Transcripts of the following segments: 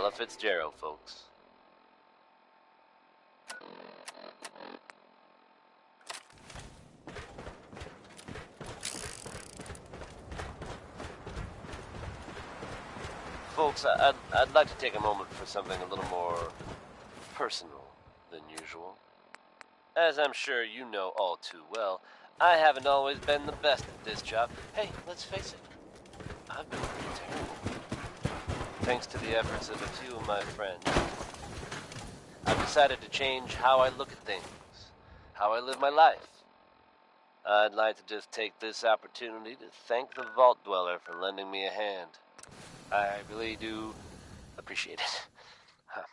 Ella Fitzgerald, folks. Folks, I'd like to take a moment for something a little more personal than usual. As I'm sure you know all too well, I haven't always been the best at this job. Hey, let's face it, I've been pretty terrible. Thanks to the efforts of a few of my friends, I've decided to change how I look at things, how I live my life. I'd like to just take this opportunity to thank the Vault Dweller for lending me a hand. I really do appreciate it. Huh.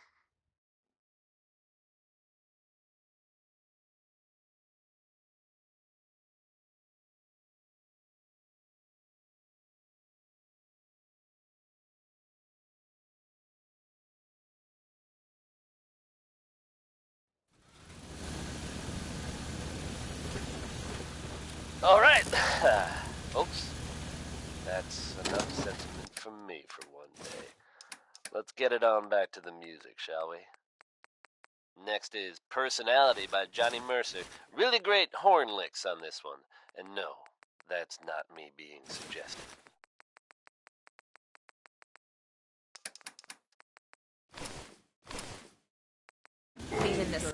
All right, folks, that's enough sentiment from me for one day. Let's get it on back to the music, shall we? Next is Personality by Johnny Mercer. Really great horn licks on this one. And no, that's not me being suggestive. Even this.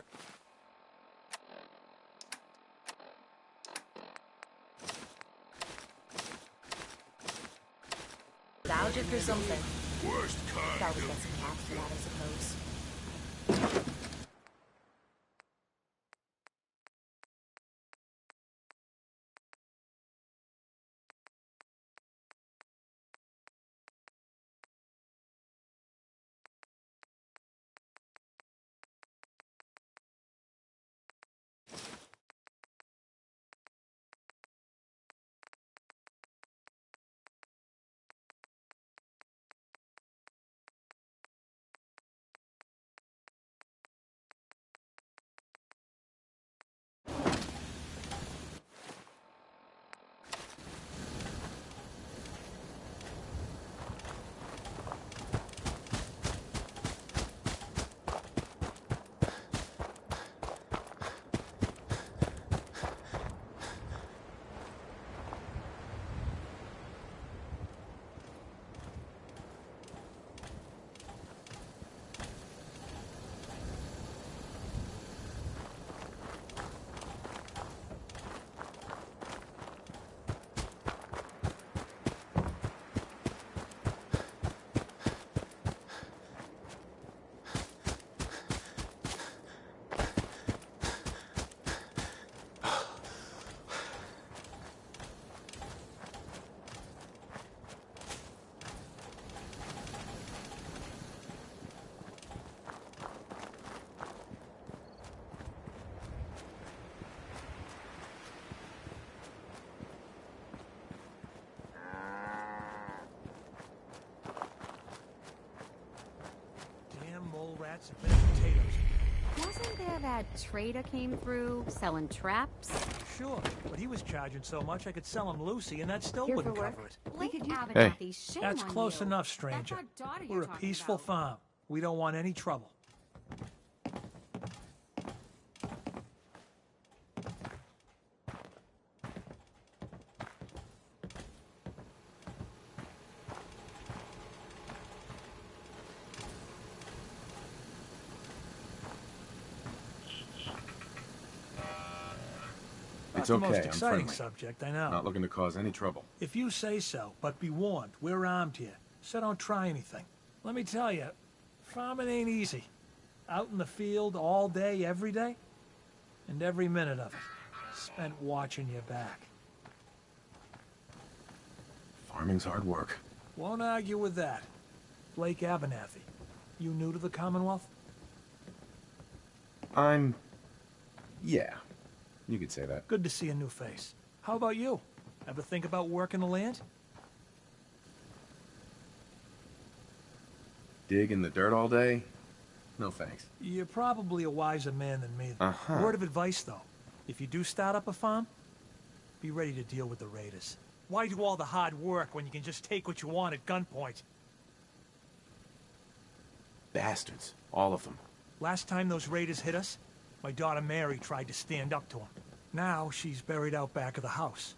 Nostalgic or something. Worst kind. Probably get some cash for that, I suppose. Mole rats and baked potatoes. Wasn't there that trader came through selling traps? Sure, but he was charging so much I could sell him Lucy, and that still Here wouldn't for work? cover it. Blake Hey. Abernathy, shame That's on close you. enough, stranger. That's our daughter We're you're a talking peaceful about. farm. We don't want any trouble. It's Not okay, the most I'm exciting friendly. subject, I know. Not looking to cause any trouble. If you say so, but be warned, we're armed here, so don't try anything. Let me tell you, farming ain't easy. Out in the field all day, every day, and every minute of it spent watching your back. Farming's hard work. Won't argue with that. Blake Abernathy, you new to the Commonwealth? Yeah, you could say that. Good to see a new face. How about you? Ever think about working the land? Dig in the dirt all day? No thanks. You're probably a wiser man than me. Uh-huh. Word of advice, though. If you do start up a farm, be ready to deal with the raiders. Why do all the hard work when you can just take what you want at gunpoint? Bastards. All of them. Last time those raiders hit us, my daughter Mary tried to stand up to them. Now she's buried out back of the house.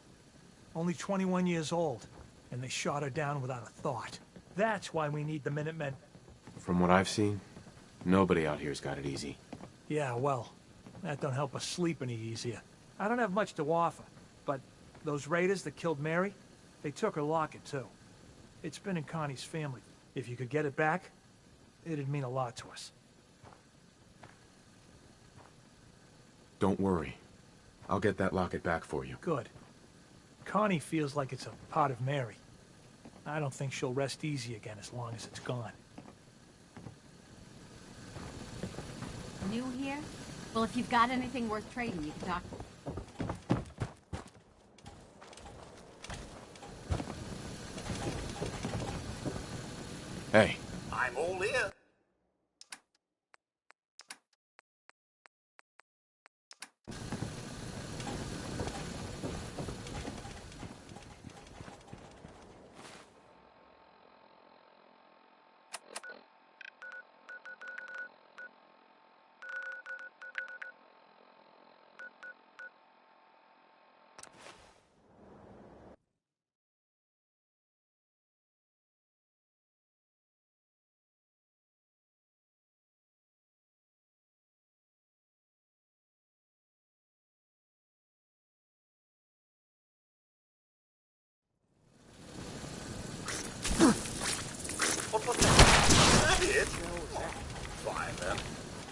Only 21 years old, and they shot her down without a thought. That's why we need the Minutemen. From what I've seen, nobody out here's got it easy. Yeah, well, that don't help us sleep any easier. I don't have much to offer, but those raiders that killed Mary, they took her locket too. It's been in Connie's family. If you could get it back, it'd mean a lot to us. Don't worry. I'll get that locket back for you. Good. Connie feels like it's a part of Mary. I don't think she'll rest easy again as long as it's gone. New here? Well, if you've got anything worth trading, you can talk. Hey. I'm all ear. What was that? Is that it? Fine then.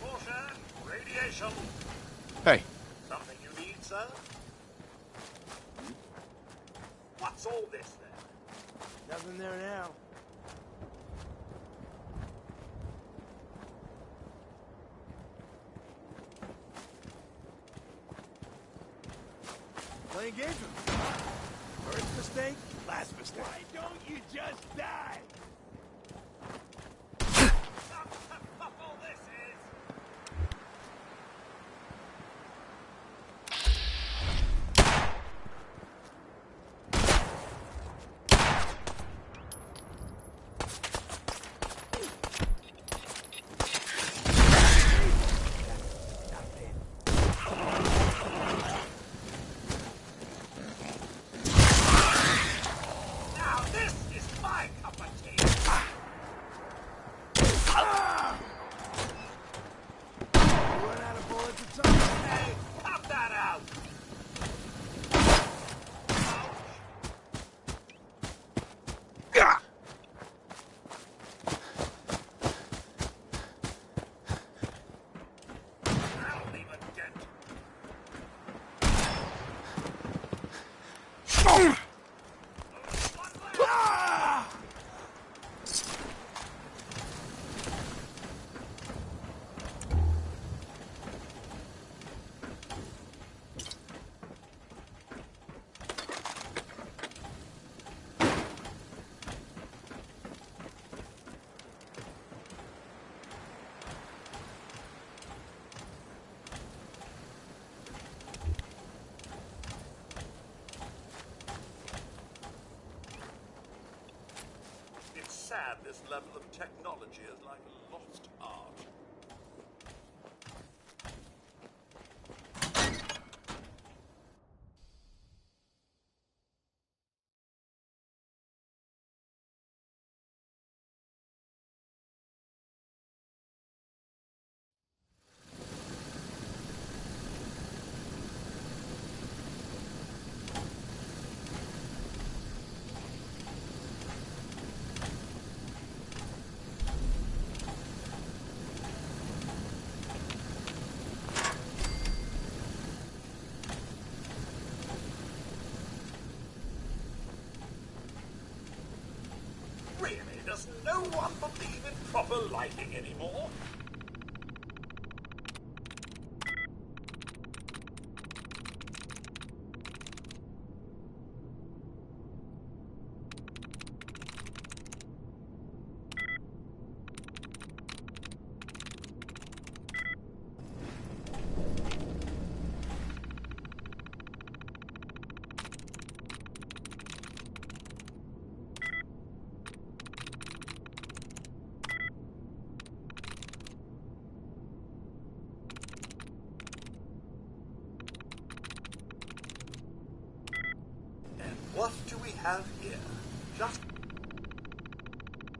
Caution! Radiation! Hey. Something you need, sir? What's all this then? Nothing there now. Playing games with me. First mistake, last mistake. Why don't you just die? What all this is? Now this is my cup of tea. Run out of bullets or something? Hey, cut that out! I'll leave a dent. One left. It's sad this level of technology is like a lost art. Really, does no one believe in proper lighting anymore? have here? Just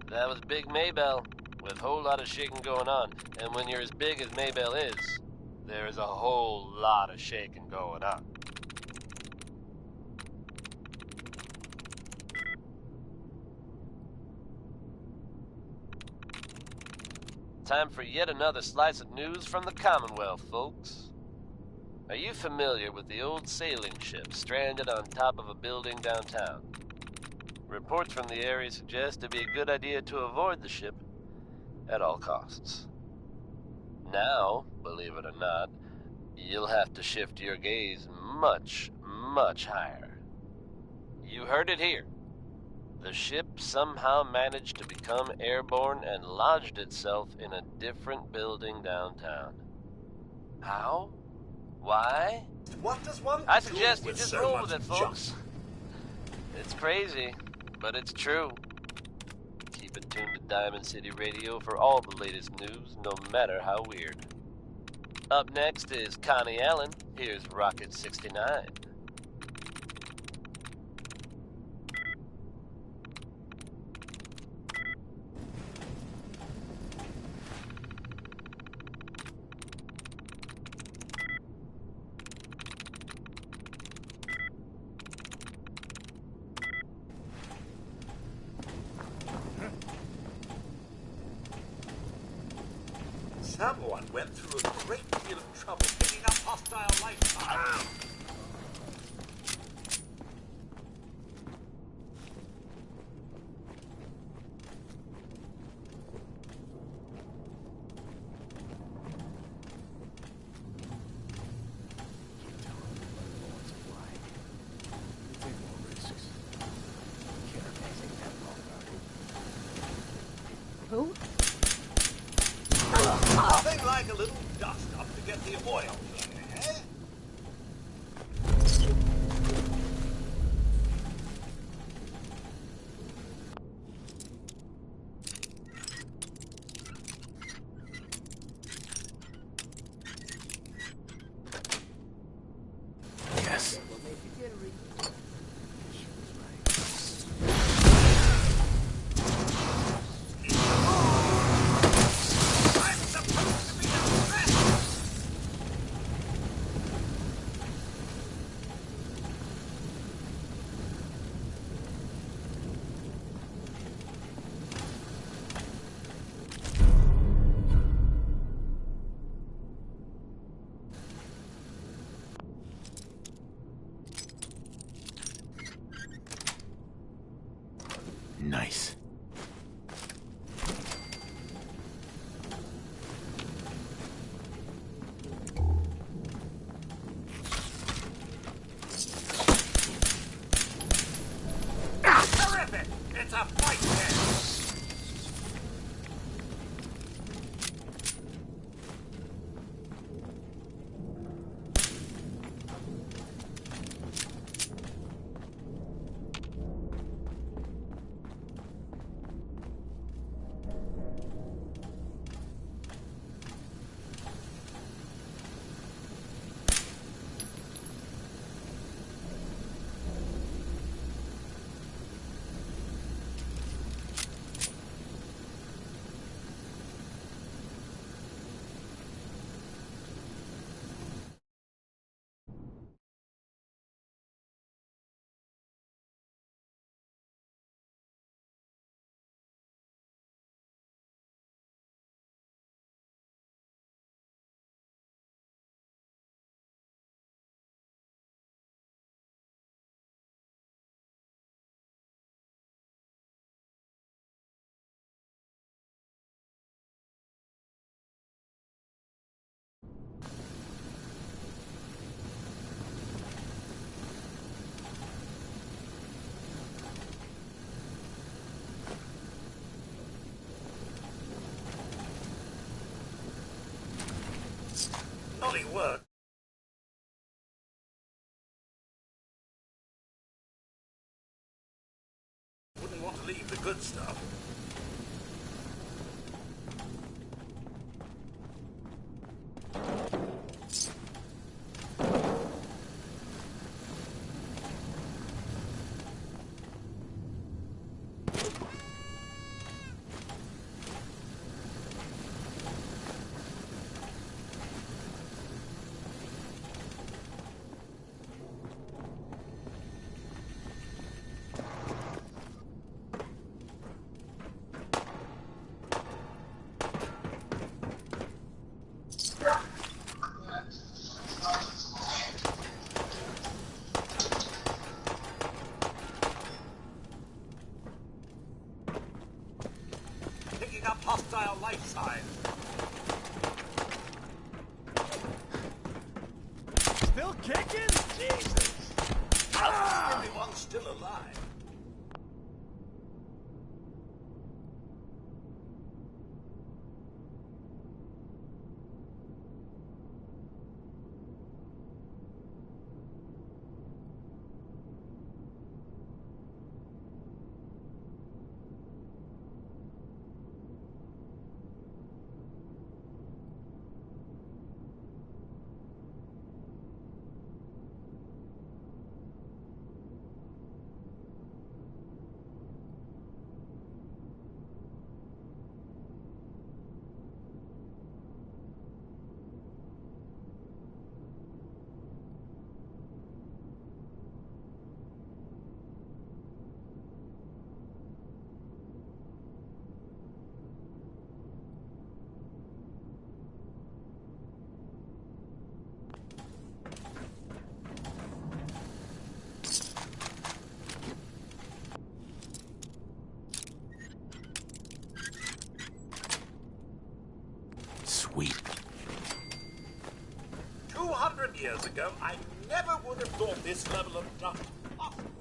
That was Big Maybell, with a whole lot of shaking going on. And when you're as big as Maybell is, there is a whole lot of shaking going on. Time for yet another slice of news from the Commonwealth, folks. Are you familiar with the old sailing ship stranded on top of a building downtown? Reports from the area suggest it'd be a good idea to avoid the ship at all costs. Now, believe it or not, you'll have to shift your gaze much, much higher. You heard it here. The ship somehow managed to become airborne and lodged itself in a different building downtown. How? Why? what does one I do suggest you with just so roll much with it, junk? folks. It's crazy, but it's true. Keep it tuned to Diamond City Radio for all the latest news, no matter how weird. Up next is Connie Allen. Here's Rocket 69. Someone went through a great deal of trouble picking up hostile life forms. Who? Nothing like a little dust up to get the oil flowing, eh? Yes. I'm supposed to be a threat! Nice. Terrific! It's a fight then! Naughty work. Wouldn't want to leave the good stuff. hostile life sign. Still kicking? Jesus! Everyone's still alive. Sweet. 200 years ago, I never would have thought this level of dust possible.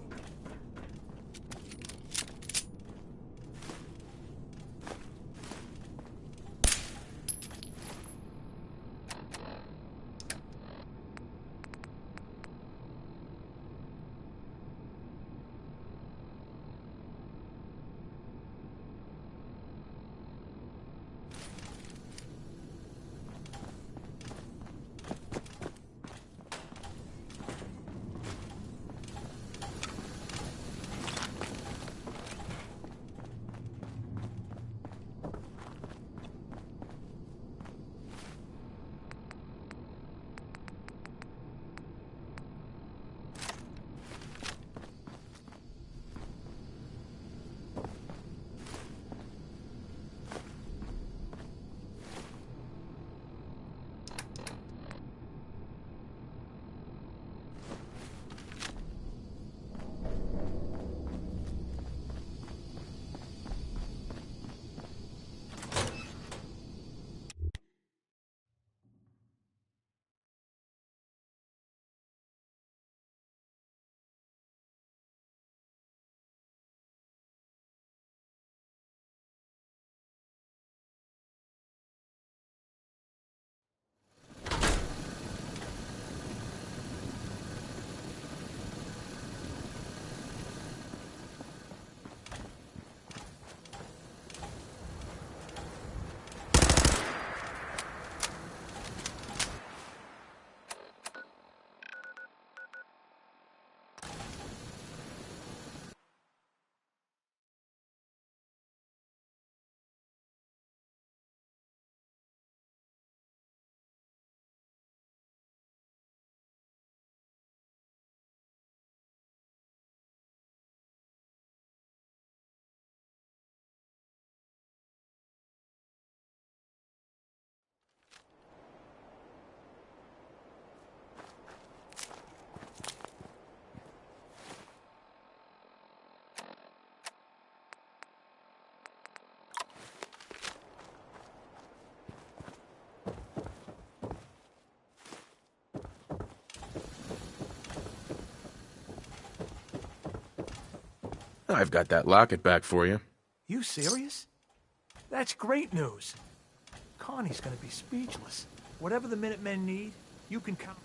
I've got that locket back for you. You serious? That's great news. Connie's gonna be speechless. Whatever the Minutemen need, you can count.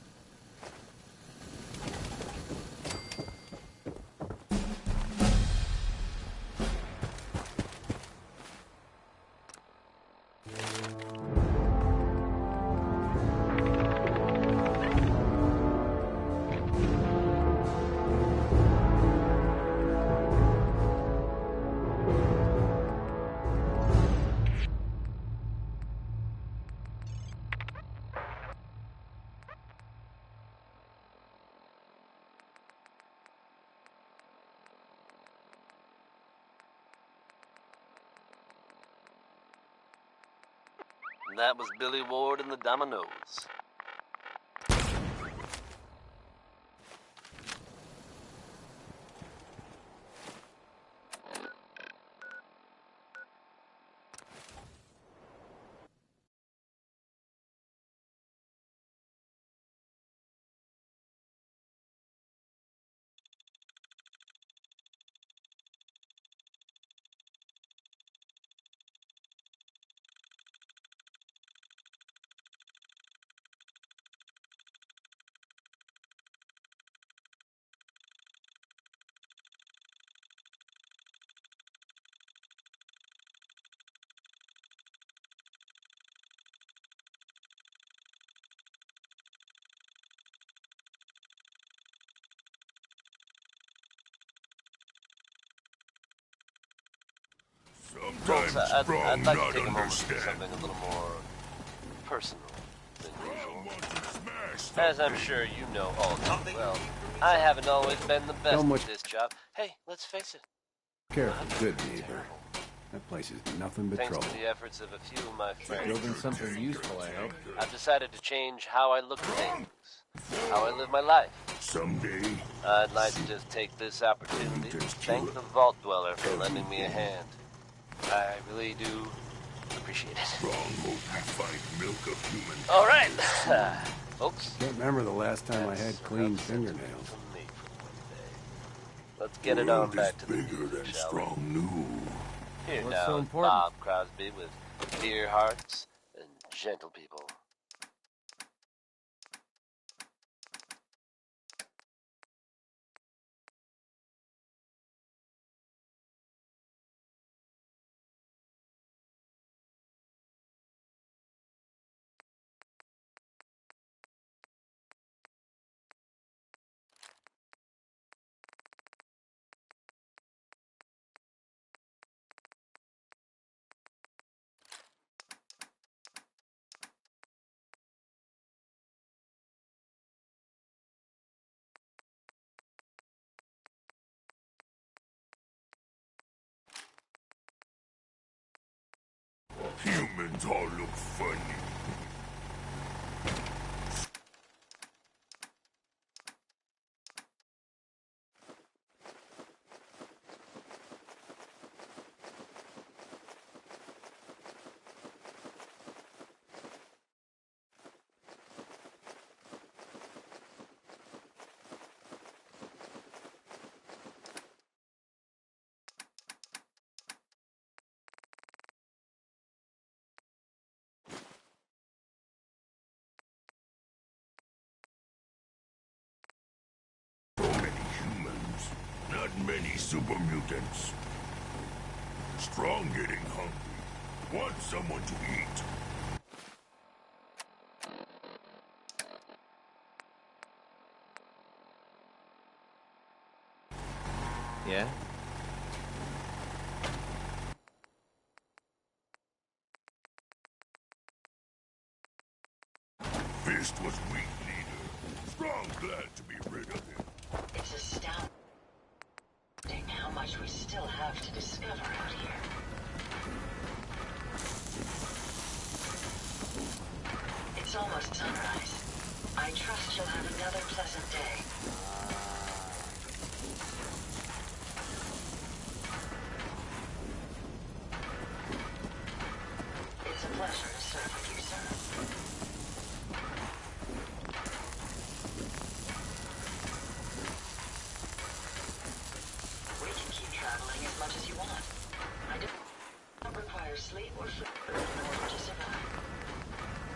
That was Billy Ward and the Dominoes. Folks, Sometimes I'd strong like to not take a moment for understand. something a little more personal than usual. Want to smash As I'm something. sure you know all too well, I haven't always been the best much- at this job. Hey, let's face it. Careful, good I'm neighbor. terrible. That place is nothing but Thanks trouble. to the efforts of a few of my friends, Building something useful, I hope. I've decided to change how I look at things, how I live my life. Someday, I'd like to just take this opportunity to thank the Vault Dweller for lending me a hand. I really do appreciate it. strong hope we find milk of human. All right, folks. Can't remember the last time I had that's clean enough sentiment fingernails. from me for one day. Let's get it on World is back to the bigger music, than shall we? strong new. Here What's now so is important? Bob Crosby with Dear Hearts and Gentle People. Humans all look funny. So many humans, not many super mutants. Strong getting hungry. Want someone to eat. Yeah? Fist was weak leader. Strong glad to be rid of him. It's astounding how much we still have to discover out here. It's almost sunrise. I trust you'll have another pleasant day. It's a pleasure to serve with you, sir. We can keep traveling as much as you want. I don't require sleep or food in order to survive.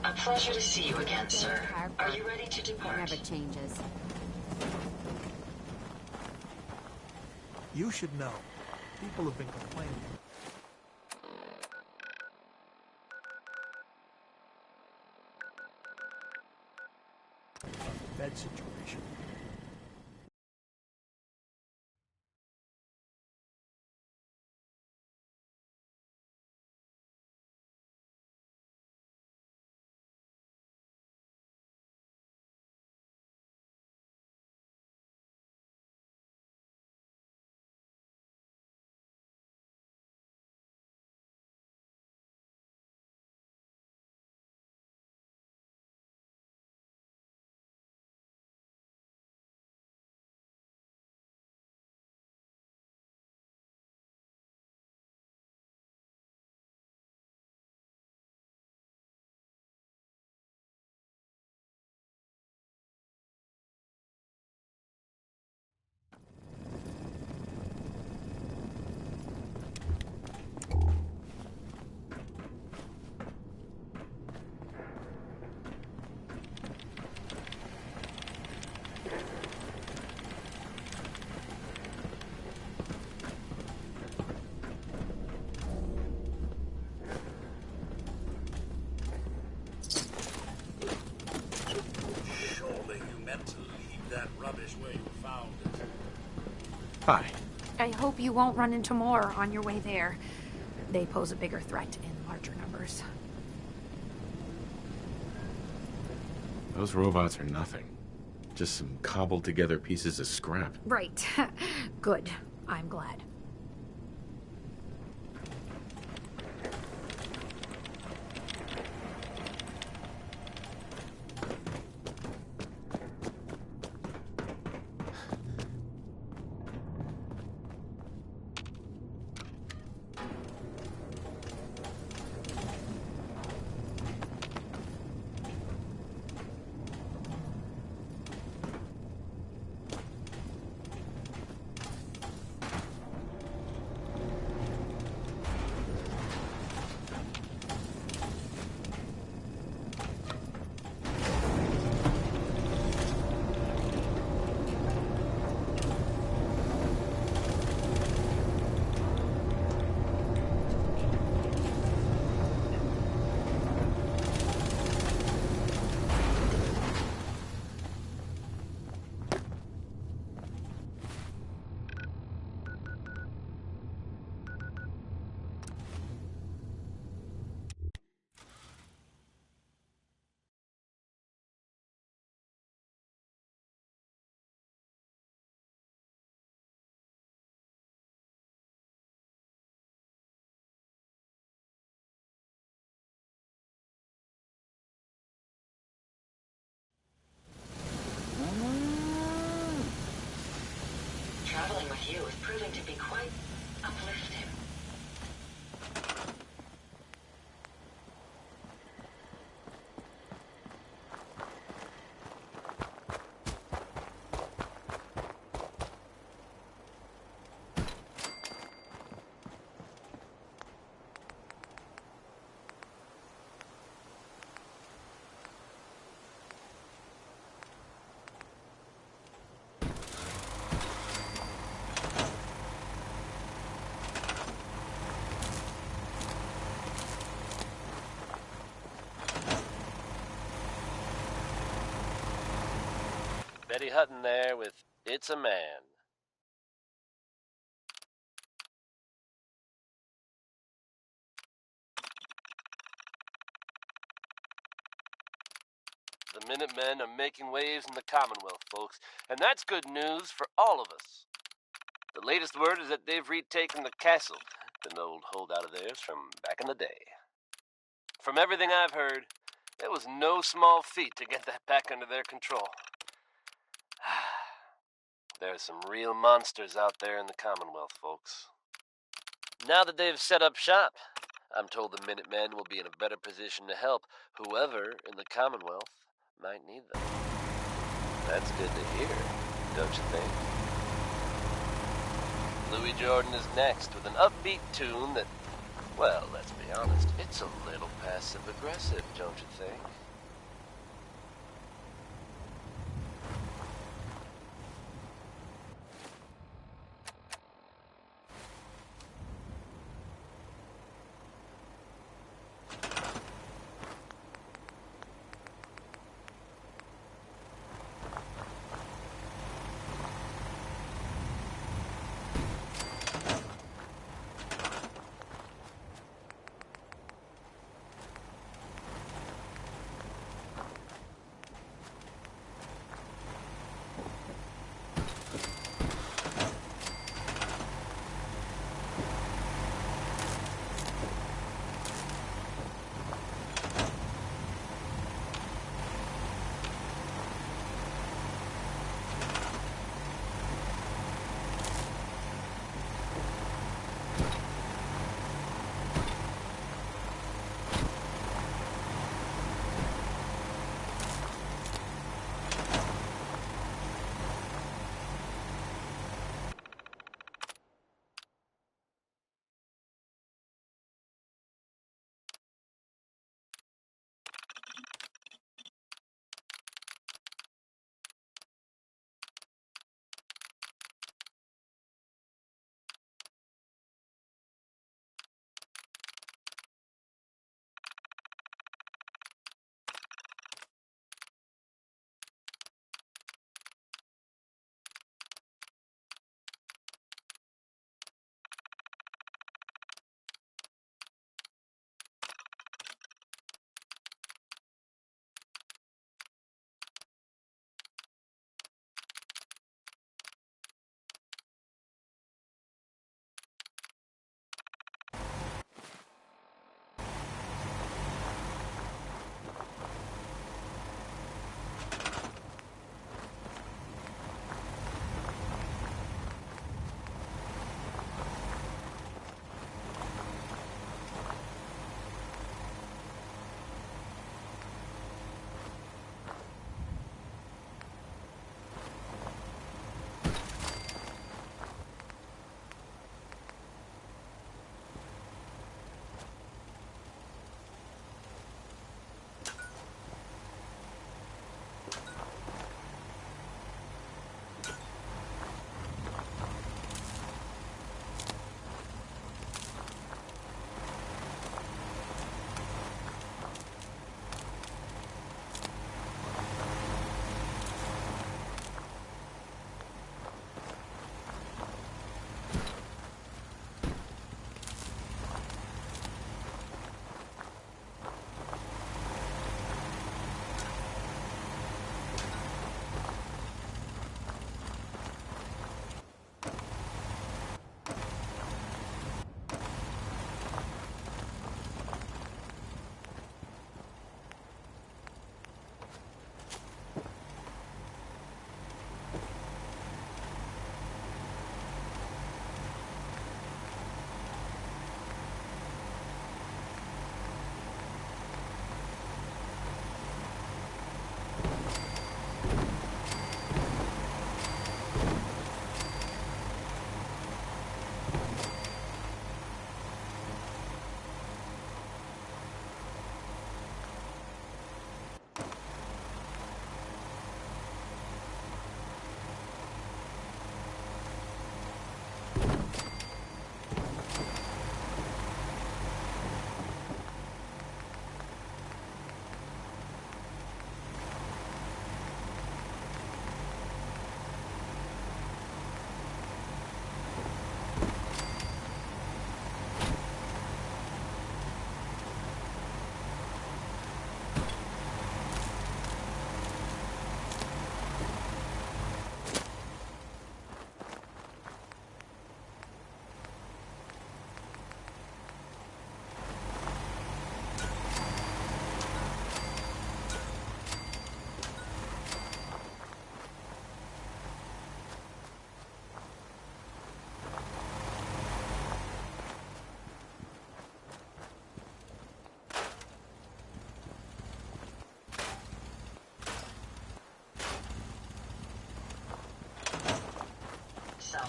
A pleasure to see you again, sir. Are you ready to It depart? never changes. You should know. People have been complaining. Bed situation. Hi. I hope you won't run into more on your way there. They pose a bigger threat in larger numbers. Those robots are nothing. Just some cobbled together pieces of scrap. Right. Good. I'm glad. Traveling with you is proving to be quite uplifting. Betty Hutton there with It's a Man. The Minutemen are making waves in the Commonwealth, folks, and that's good news for all of us. The latest word is that they've retaken the castle, an old holdout of theirs from back in the day. From everything I've heard, it was no small feat to get that back under their control. There's some real monsters out there in the Commonwealth, folks. Now that they've set up shop, I'm told the Minutemen will be in a better position to help whoever in the Commonwealth might need them. That's good to hear, don't you think? Louis Jordan is next with an upbeat tune that, well, let's be honest, it's a little passive-aggressive, don't you think?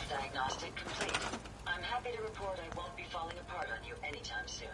Self-diagnostic complete. I'm happy to report I won't be falling apart on you anytime soon.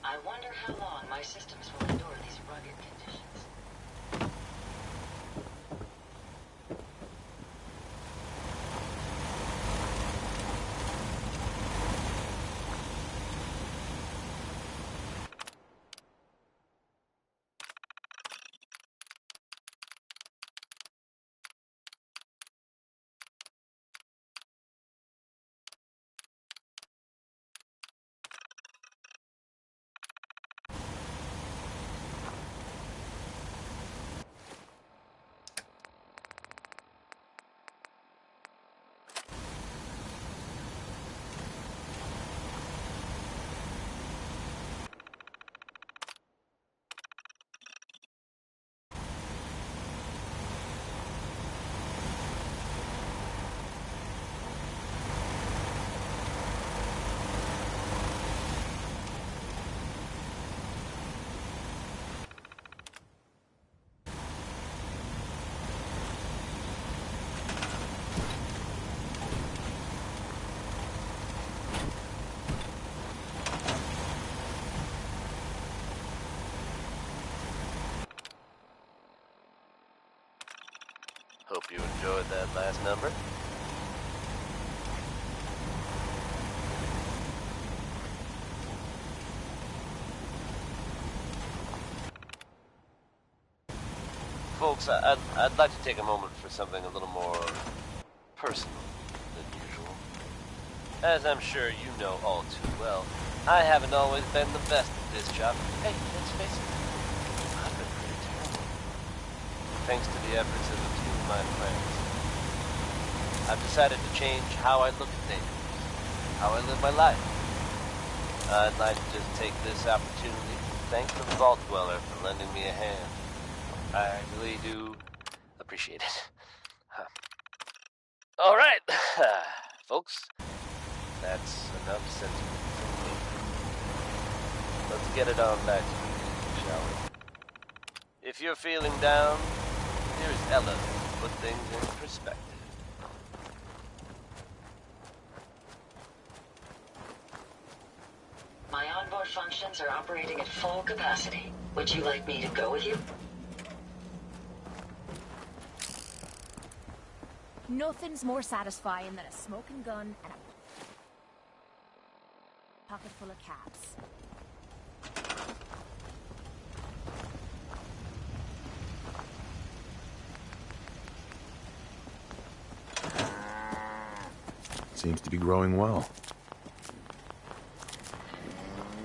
I wonder how long my systems will endure these rugged conditions. Hope you enjoyed that last number. Folks, I'd like to take a moment for something a little more personal than usual. As I'm sure you know all too well, I haven't always been the best at this job. Hey, let's face it, I've been pretty terrible. Thanks to the efforts of a few of my friends, I've decided to change how I look at things, how I live my life. I'd like to just take this opportunity to thank the Vault Dweller for lending me a hand. I really do appreciate it. All right, folks, that's enough sentiment from me. Let's get it on back to the music, shall we? If you're feeling down, Here's Ella to put things in perspective. My onboard functions are operating at full capacity. Would you like me to go with you? Nothing's more satisfying than a smoking gun and a pocket full of caps. Seems to be growing well.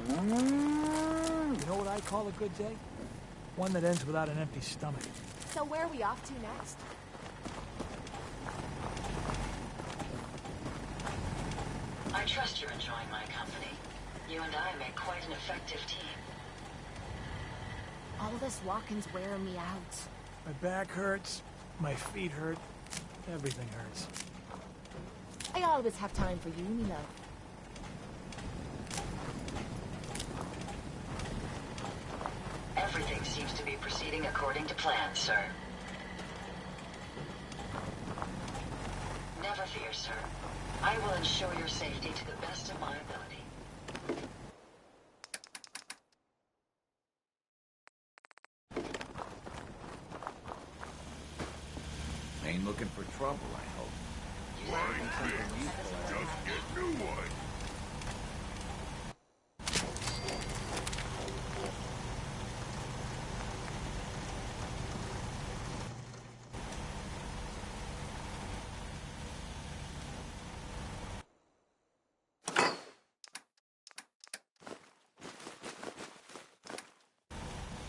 You know what I call a good day? One that ends without an empty stomach. So where are we off to next? I trust you're enjoying my company. You and I make quite an effective team. All this walking's wearing me out. My back hurts, my feet hurt, everything hurts. I always have time for you, me love. Everything seems to be proceeding according to plan, sir. Never fear, sir. I will ensure your safety to the best of my ability. Ain't looking for trouble, I hope. Right fix. Just get new one.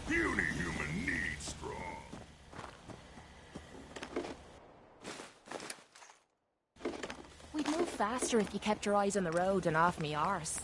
Puny human needs strong. We'd move faster if you kept your eyes on the road and off me arse.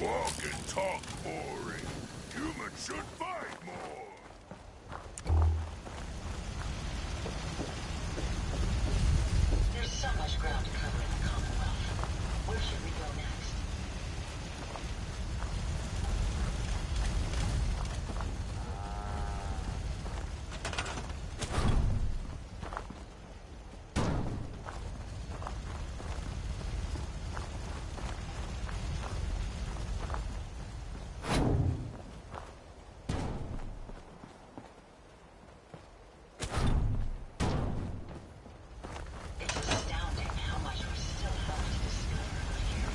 Walk and talk boring. Humans should fight more. There's so much ground to cover in the Commonwealth. Where should we go next? It's astounding how much we still have to discover out here.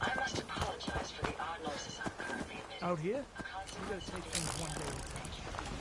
I must apologize for the odd noises I'm currently emitting. Out here? A We consequence gotta of take doing things one day at a something time. of nature.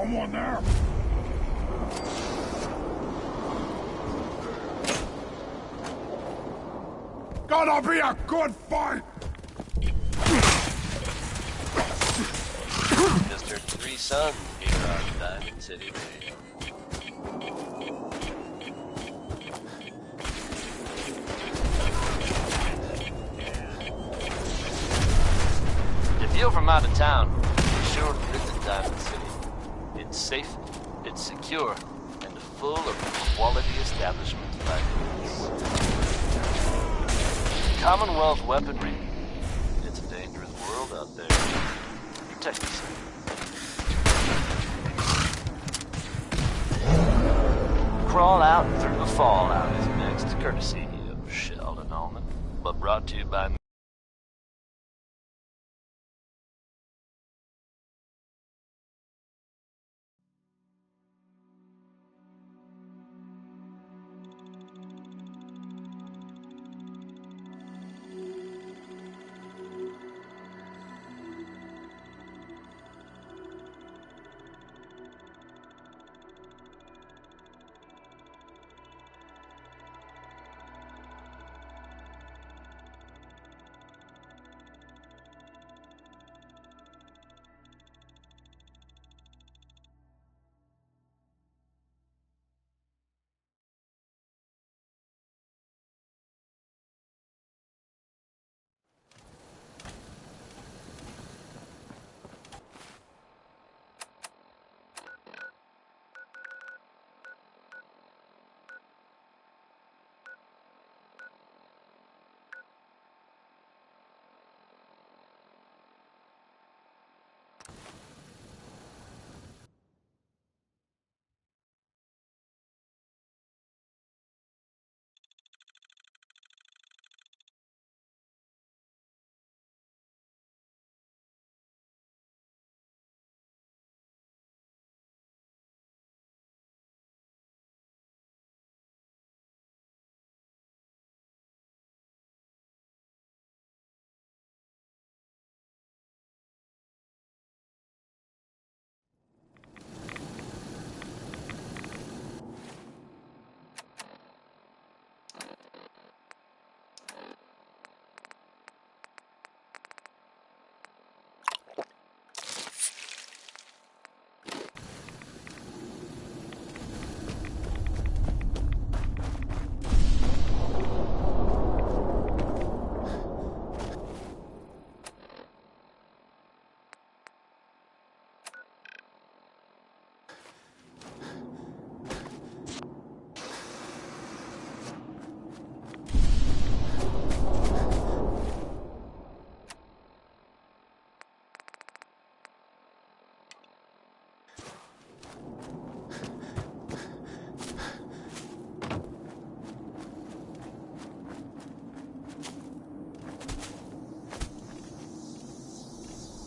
Someone there! Gonna be a good fight! Mr. Three Sons here on Diamond City Radio. If you're from out of town, be sure to visit Diamond City. It's safe, it's secure, and full of quality establishments like this. Commonwealth weaponry. It's a dangerous world out there. Protect yourself. Crawl Out Through the Fallout is next, courtesy of Sheldon Allman, but brought to you by me.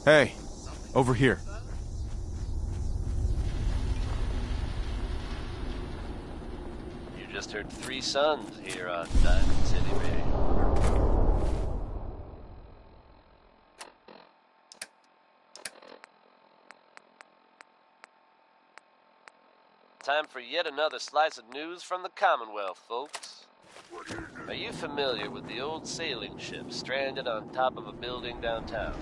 Hey, over here. You just heard 3 Sons here on Diamond City Radio. Time for yet another slice of news from the Commonwealth, folks. Are you familiar with the old sailing ship stranded on top of a building downtown?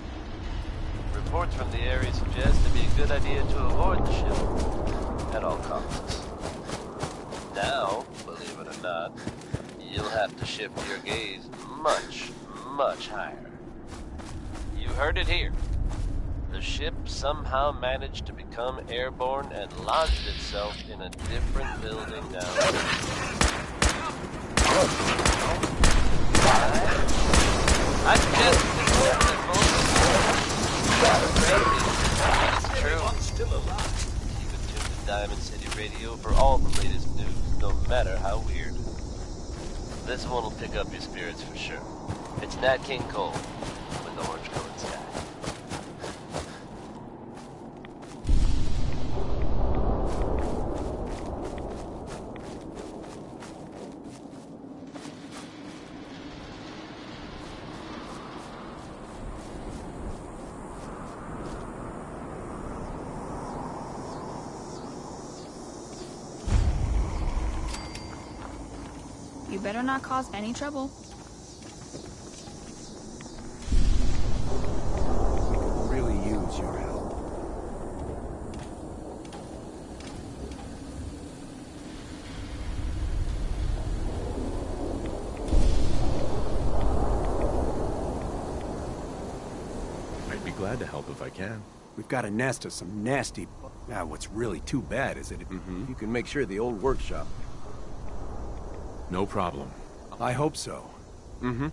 Reports from the area suggest it'd be a good idea to avoid the ship at all costs. Now, believe it or not, you'll have to shift your gaze much, much higher. You heard it here. The ship somehow managed to become airborne and lodged itself in a different building downtown. I suggest it's true. Still alive. Keep it tuned to Diamond City Radio for all the latest news, no matter how weird. This one will pick up your spirits for sure. It's Nat King Cole with Orange Colored Sky. You better not cause any trouble. Really use your help. I'd be glad to help if I can. We've got a nest of some nasty... Now, what's really too bad is that you can make sure the old workshop... No problem. I hope so. Mm-hmm.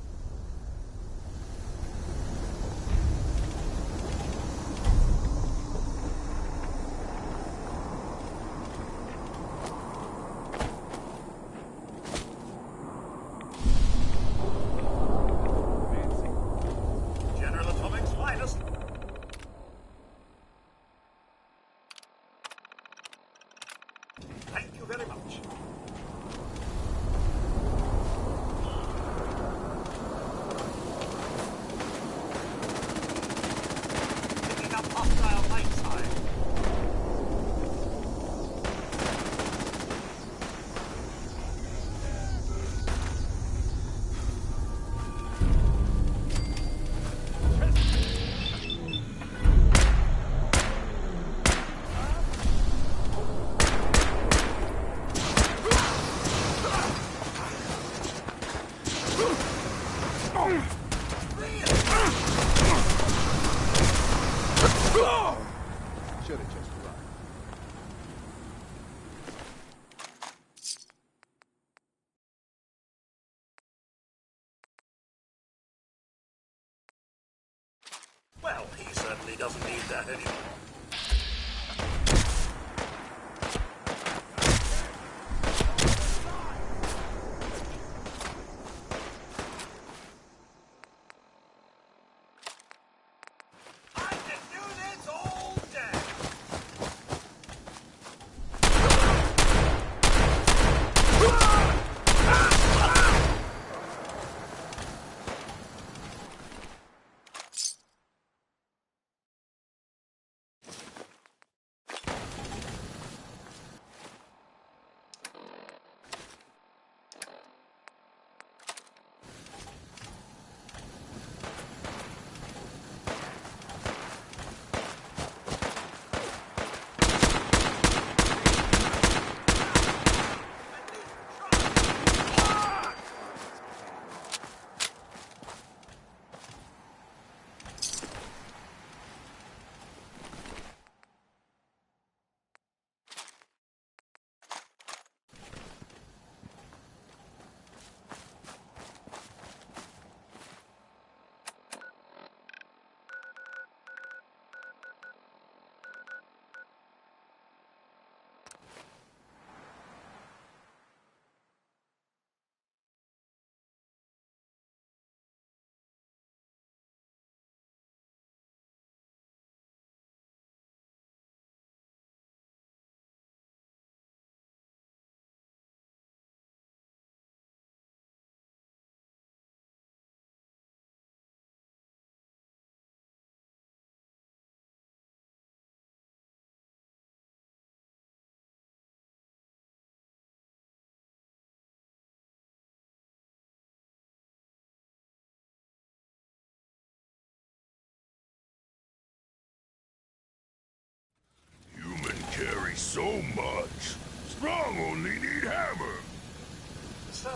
sir.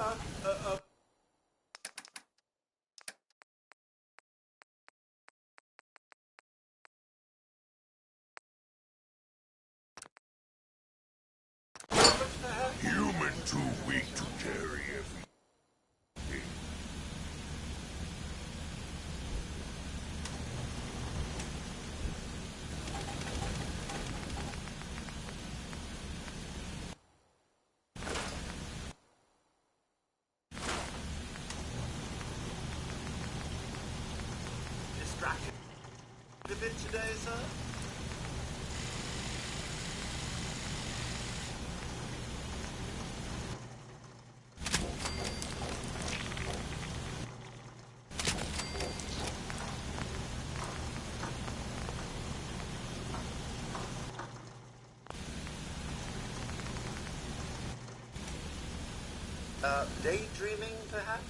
Human too weak to carry everything. Distracted a bit today, sir? Daydreaming, perhaps?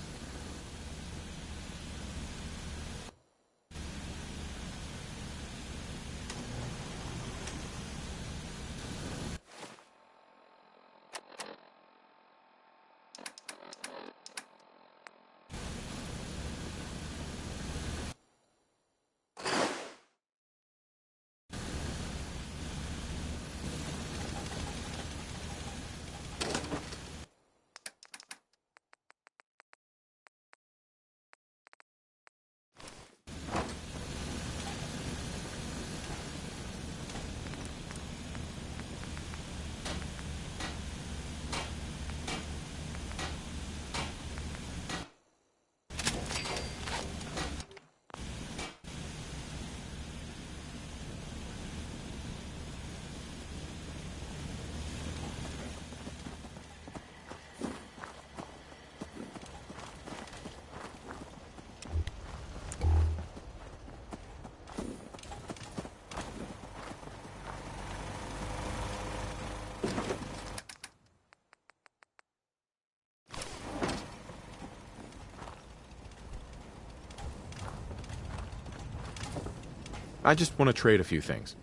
I just want to trade a few things.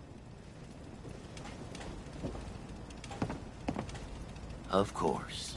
Of course.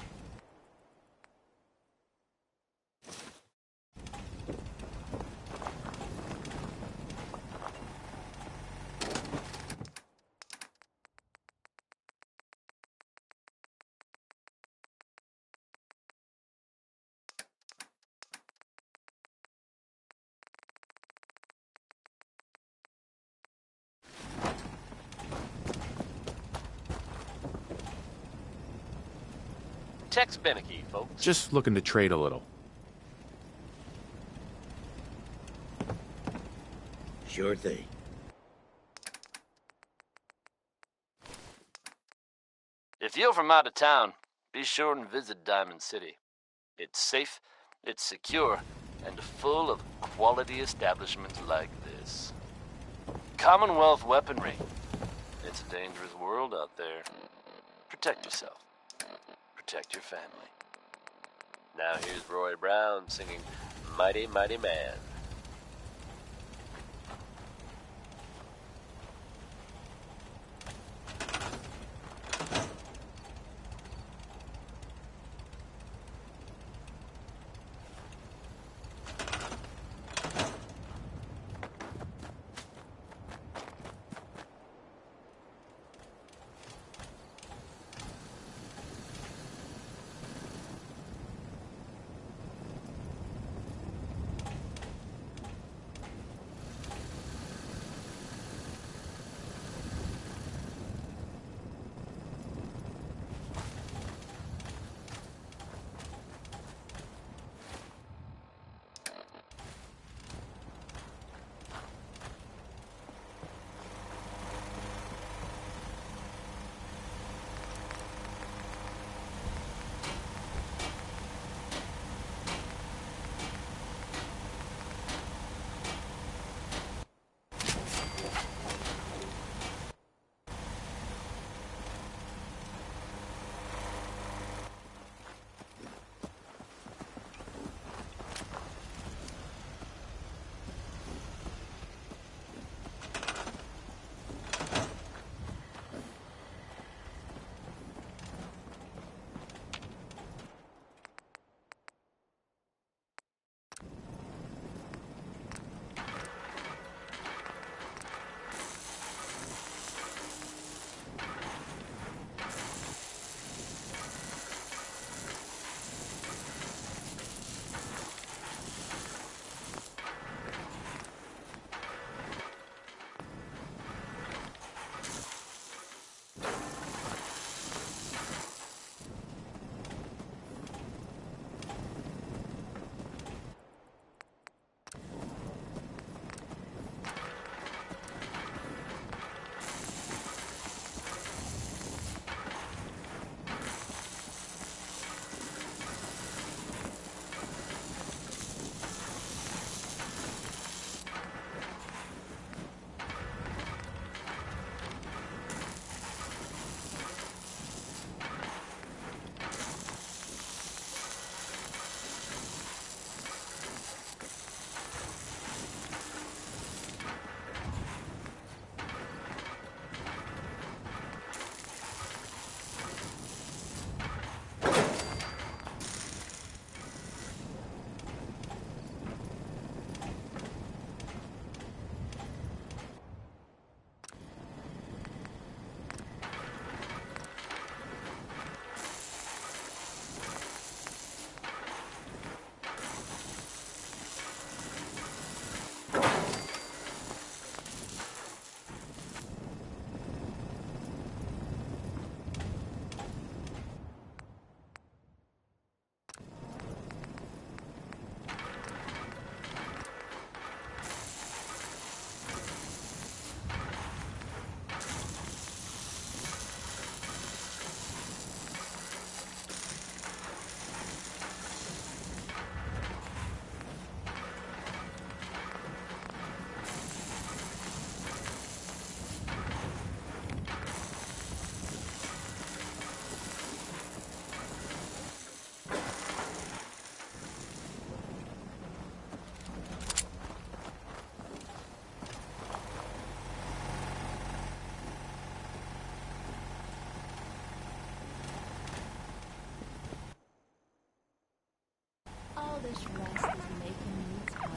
Tex Beneke, folks. Just looking to trade a little. Sure thing. If you're from out of town, be sure and visit Diamond City. It's safe, it's secure, and full of quality establishments like this. Commonwealth weaponry. It's a dangerous world out there. Protect yourself. Protect your family. Now here's Roy Brown singing Mighty, Mighty Man. This rest is making me tired.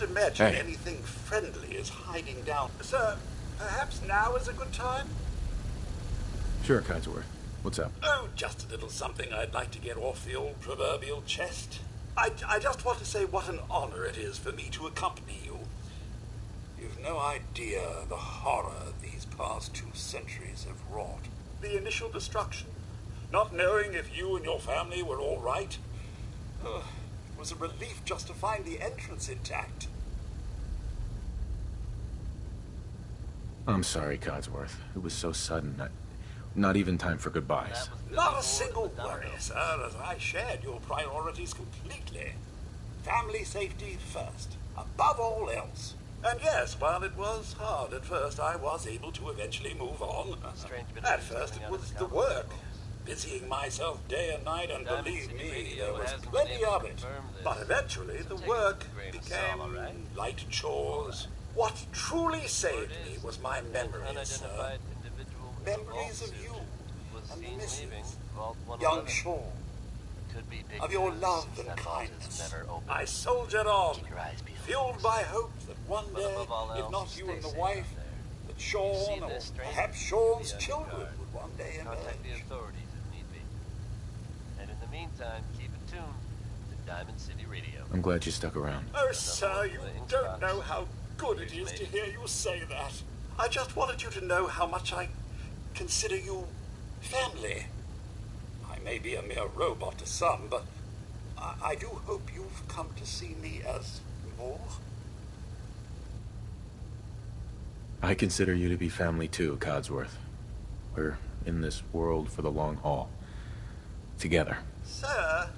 Imagine anything friendly is hiding down. Sir, perhaps now is a good time? Sure, Codsworth. What's up? Oh, just a little something I'd like to get off the old proverbial chest. I just want to say what an honor it is for me to accompany you. You've no idea the horror these past 2 centuries have wrought. The initial destruction, not knowing if you and your family were all right. It was a relief just to find the entrance intact. I'm sorry, Codsworth. It was so sudden. Not even time for goodbyes. Not a single worry, sir, as I shared your priorities completely. Family safety first, above all else. And yes, while it was hard at first, I was able to eventually move on. At first, it was the work. Busying myself day and night, and believe me, there was plenty of it. But eventually, the work became light chores. What truly saved me was my memories, sir. Memories of you and the missus, young Shaw, of your love and kindness. I soldiered on, fueled by hope that one day, if not you and the wife, that Sean, or perhaps Sean's children would one day emerge. Contact the authorities if need be. And in the meantime, keep it tuned to Diamond City Radio. I'm glad you stuck around. Oh, sir, you don't know how good it is to hear you say that. I just wanted you to know how much I consider you family. I may be a mere robot to some, but I do hope you've come to see me as more. I consider you to be family too, Codsworth. We're in this world for the long haul. Together. Sir,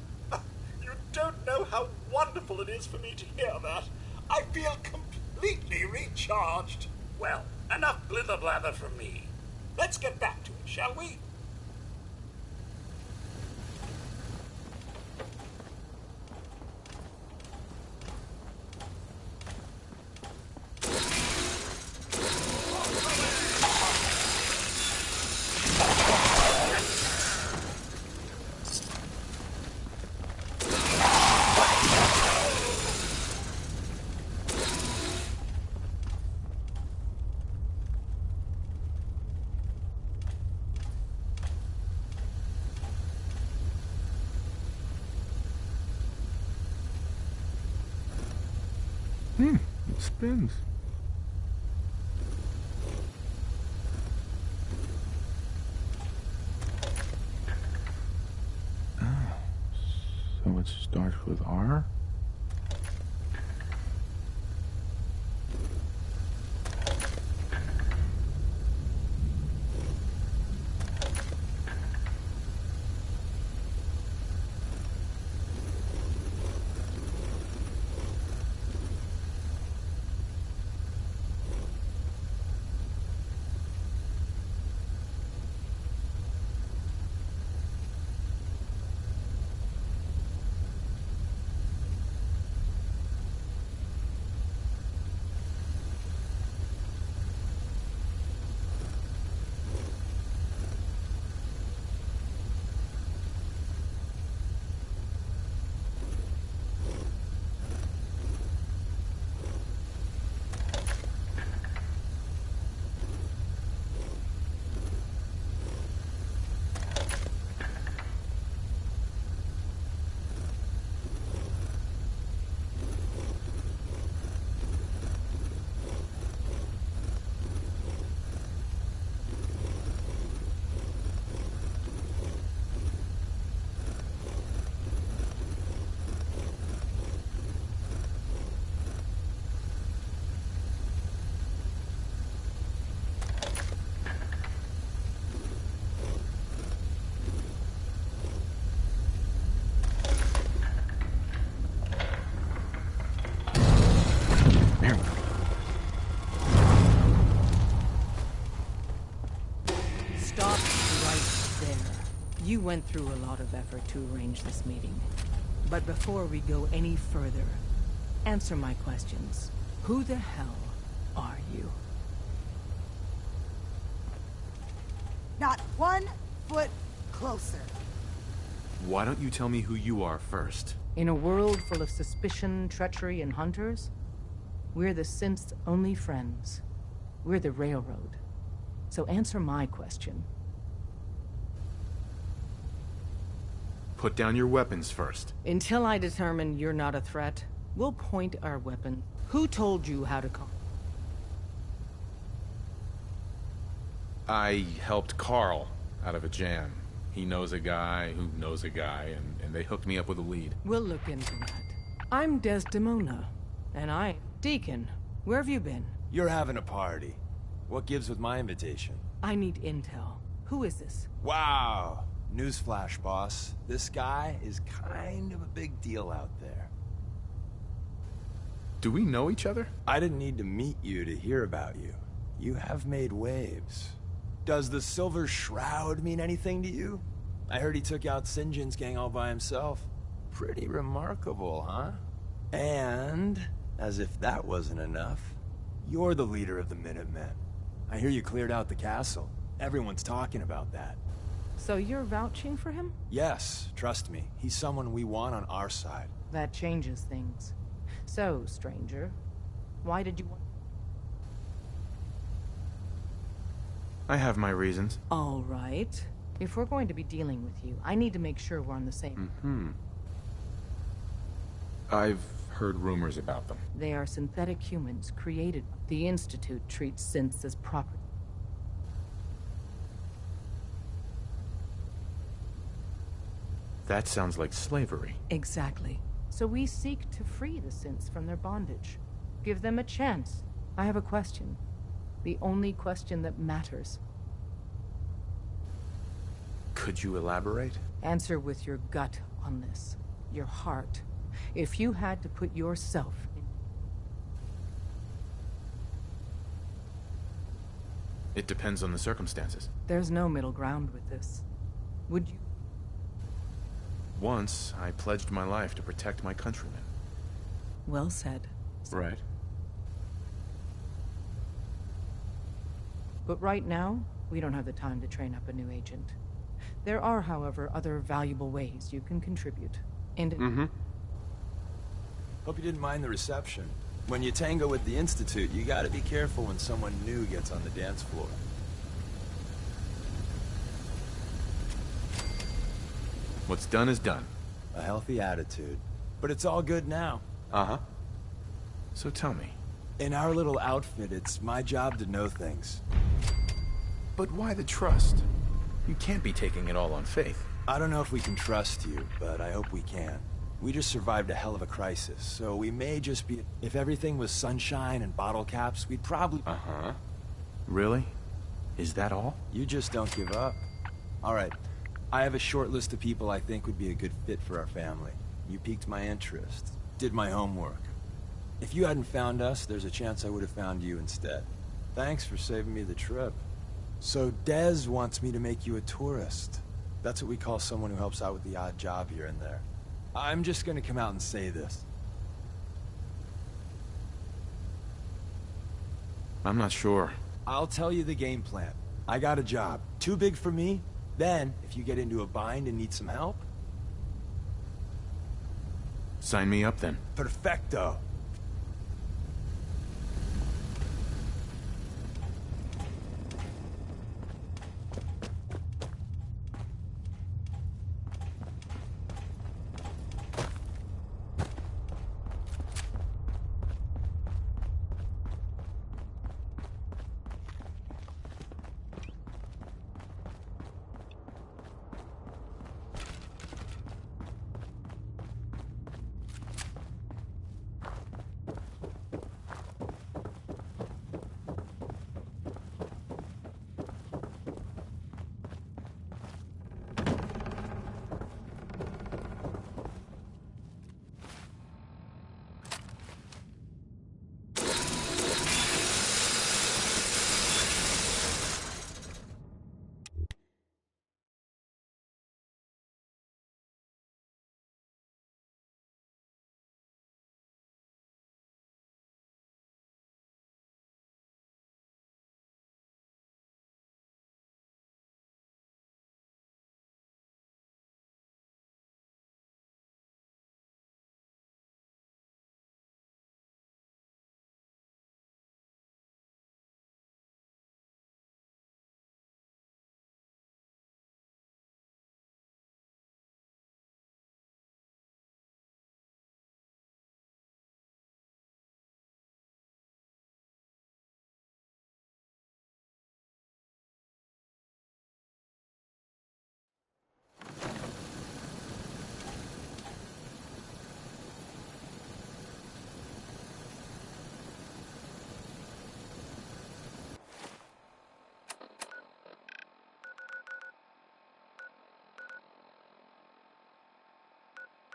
you don't know how wonderful it is for me to hear that. I feel completely recharged. Well, enough blither-blather from me. Let's get back to it, shall we? It spins. Oh, so it starts with R? Stop right there. You went through a lot of effort to arrange this meeting. But before we go any further, answer my questions. Who the hell are you? Not 1 foot closer. Why don't you tell me who you are first? In a world full of suspicion, treachery, and hunters, we're the synth's only friends. We're the Railroad. So answer my question. Put down your weapons first. Until I determine you're not a threat, we'll point our weapon. Who told you how to call? I helped Carl out of a jam. He knows a guy who knows a guy, and they hooked me up with a lead. We'll look into that. I'm Desdemona. And Deacon. Where have you been? You're having a party. What gives with my invitation? I need intel. Who is this? Wow. Newsflash, boss. This guy is kind of a big deal out there. Do we know each other? I didn't need to meet you to hear about you. You have made waves. Does the Silver Shroud mean anything to you? I heard he took out St. John's gang all by himself. Pretty remarkable, huh? And, as if that wasn't enough, you're the leader of the Minutemen. I hear you cleared out the castle. Everyone's talking about that. So you're vouching for him? Yes, trust me. He's someone we want on our side. That changes things. So, stranger, why did you want... I have my reasons. All right. If we're going to be dealing with you, I need to make sure we're on the same... I've heard rumors about them. They are synthetic humans created. The Institute treats synths as property. That sounds like slavery. Exactly. So we seek to free the synths from their bondage. Give them a chance. I have a question. The only question that matters. Could you elaborate? Answer with your gut on this. Your heart. If you had to put yourself in... It depends on the circumstances. There's no middle ground with this. Would you... Once, I pledged my life to protect my countrymen. Well said. Right. But right now, we don't have the time to train up a new agent. There are, however, other valuable ways you can contribute. And Hope you didn't mind the reception. When you tango with the Institute, you gotta be careful when someone new gets on the dance floor. What's done is done. A healthy attitude. But it's all good now. Uh-huh. So tell me. In our little outfit, it's my job to know things. But why the trust? You can't be taking it all on faith. I don't know if we can trust you, but I hope we can. We just survived a hell of a crisis, so we may just be... If everything was sunshine and bottle caps, we'd probably... Uh-huh. Really? Is that all? You just don't give up. All right. I have a short list of people I think would be a good fit for our family. You piqued my interest. Did my homework. If you hadn't found us, there's a chance I would have found you instead. Thanks for saving me the trip. So Dez wants me to make you a tourist. That's what we call someone who helps out with the odd job here and there. I'm just gonna come out and say this. I'm not sure. I'll tell you the game plan. I got a job. Too big for me. Then, if you get into a bind and need some help... Sign me up then. Perfecto.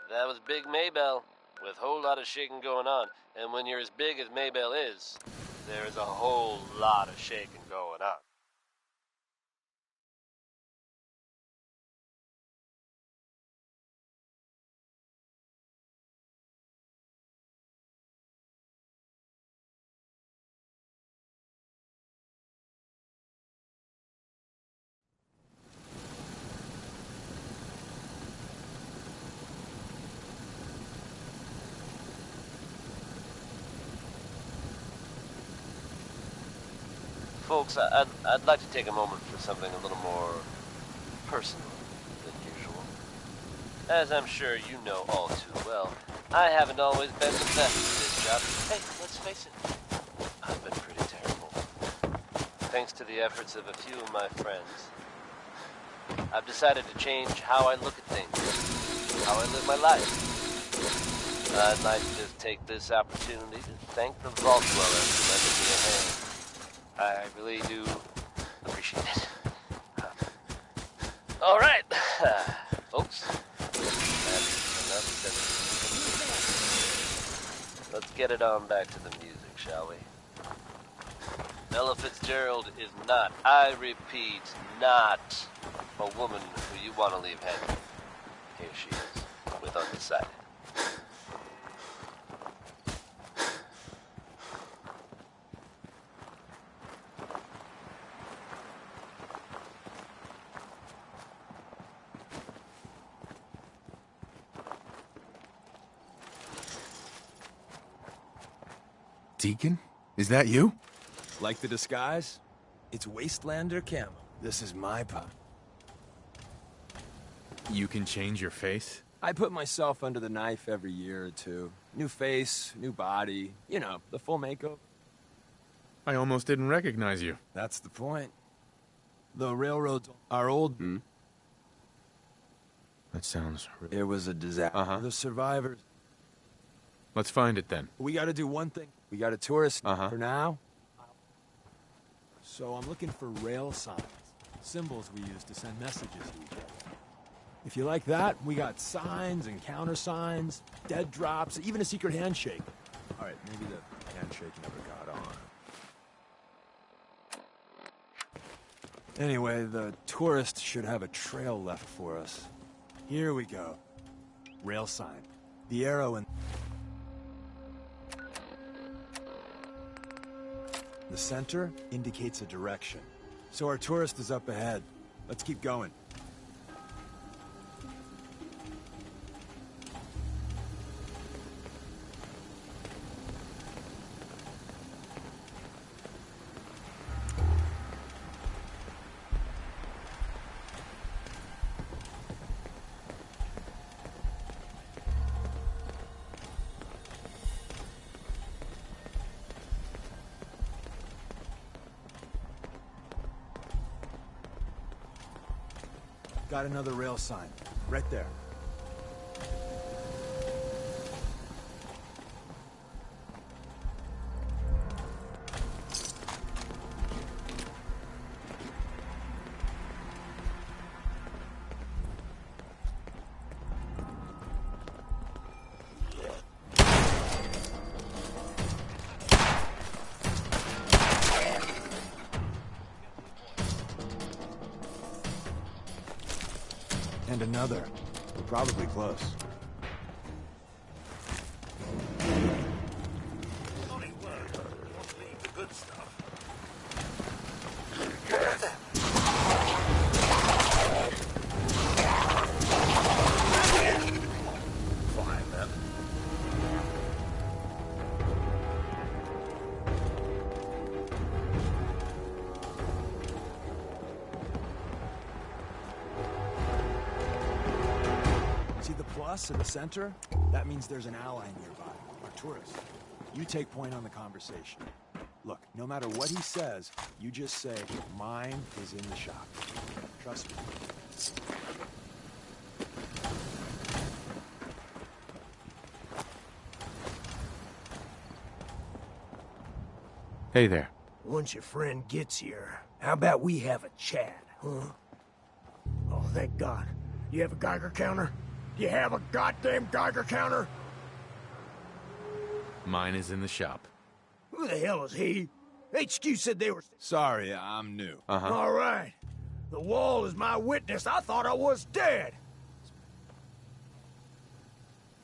That was Big Maybell, with a whole lot of shaking going on. And when you're as big as Maybell is, there's a whole lot of shaking going on. Folks, I'd like to take a moment for something a little more personal than usual. As I'm sure you know all too well, I haven't always been the best at this job. Hey, let's face it, I've been pretty terrible. Thanks to the efforts of a few of my friends, I've decided to change how I look at things, how I live my life. I'd like to just take this opportunity to thank the Vault Dweller for lending me a hand. I really do appreciate it. All right, folks. That's enough said. Let's get it on back to the music, shall we? Ella Fitzgerald is not, I repeat, not a woman who you want to leave hanging. Here she is, with Undecided. Deacon? Is that you? Like the disguise? It's Wastelander camo. This is my pop. You can change your face? I put myself under the knife every year or two. New face, new body, you know, the full makeup. I almost didn't recognize you. That's the point. The railroads are old. That sounds... It was a disaster. The survivors... Let's find it then. We gotta do one thing. We got a tourist for now. So I'm looking for rail signs. Symbols we use to send messages to each other. If you like that, we got signs and countersigns, dead drops, even a secret handshake. All right, maybe the handshake never got on. Anyway, the tourist should have a trail left for us. Here we go. Rail sign. The arrow and... The center indicates a direction. So our tourist is up ahead. Let's keep going. Got another rail sign. Right there. And another. We're probably close. Only word. Won't leave the good stuff. Fine, then. See the plus in the center? That means there's an ally nearby, our tourist. You take point on the conversation. Look, no matter what he says, you just say, mine is in the shop. Trust me. Hey there. Once your friend gets here, how about we have a chat, huh? Oh, thank God. You have a Geiger counter? You have a goddamn Geiger counter? Mine is in the shop. Who the hell is he? HQ said they were... Sorry, I'm new. All right. The wall is my witness. I thought I was dead.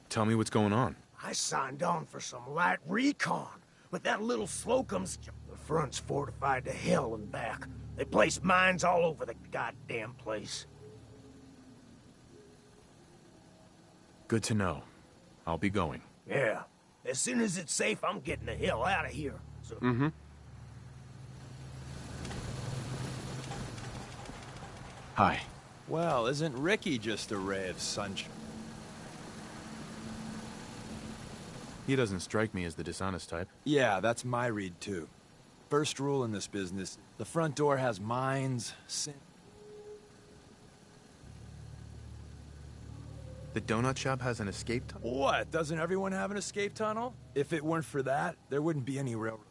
Tell me what's going on. I signed on for some light recon, but that little Slocum's... The front's fortified to hell and back. They placed mines all over the goddamn place. Good to know. I'll be going. Yeah. As soon as it's safe, I'm getting the hell out of here. So... Hi. Well, isn't Ricky just a ray of sunshine? He doesn't strike me as the dishonest type. Yeah, that's my read, too. First rule in this business, the front door has mines, sin... The donut shop has an escape tunnel? What? Doesn't everyone have an escape tunnel? If it weren't for that, there wouldn't be any railroad.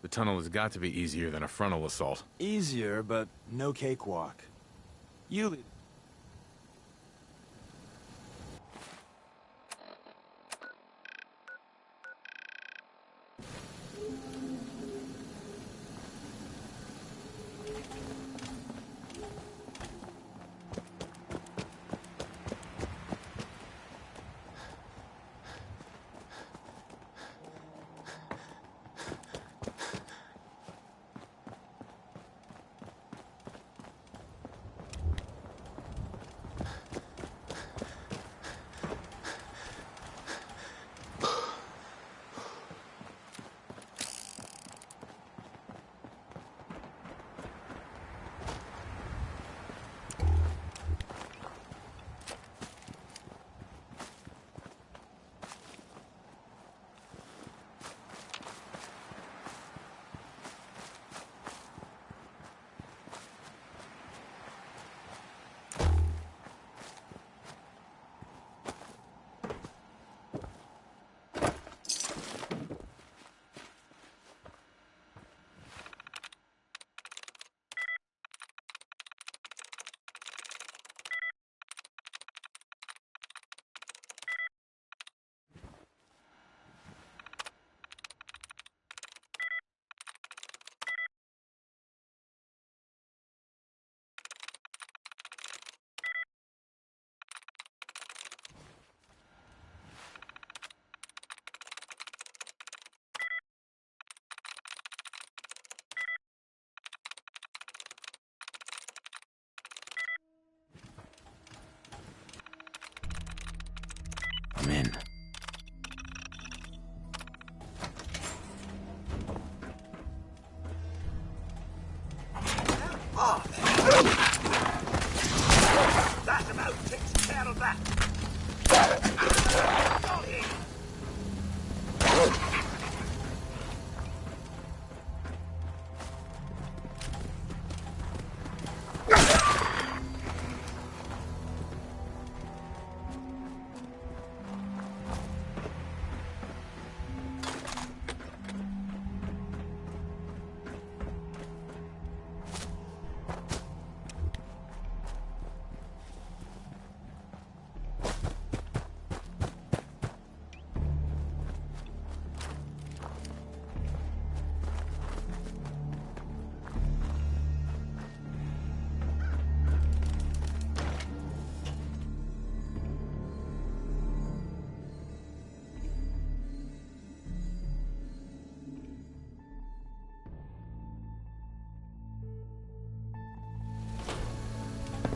The tunnel has got to be easier than a frontal assault. Easier, but no cakewalk. You lead. I'm in. Ah, that about takes care of that. Sorry.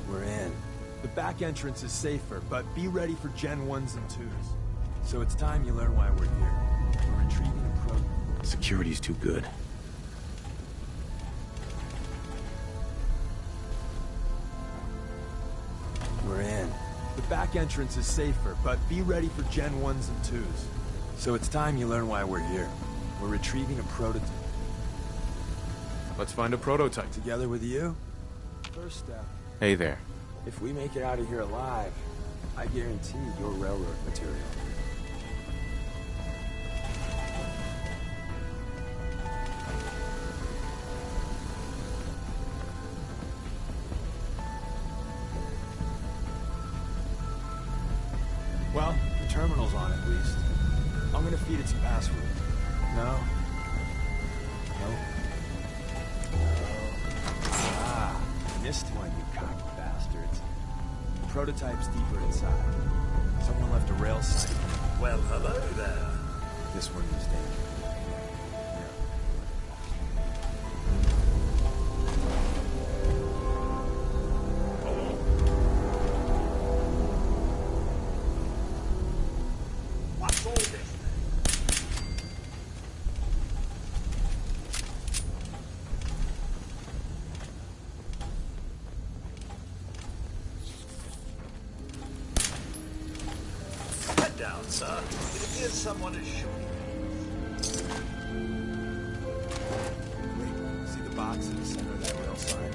We're in. The back entrance is safer, but be ready for Gen 1s and 2s. So it's time you learn why we're here. We're retrieving a probe. Security's too good. We're in. The back entrance is safer, but be ready for Gen 1s and 2s. So it's time you learn why we're here. We're retrieving a prototype. Let's find a prototype. Together with you? First step. Hey there. If we make it out of here alive, I guarantee you're railroad material. Well, the terminal's on at least. I'm gonna feed it some password. No? No? No. Ah, missed one, you cocky bastards. The prototype's deeper inside. Someone left a rail site. Well, hello there. This one was dangerous. What's all this? Head down, sir. It appears someone is shooting. Wait, see the box in the center of that rail sign?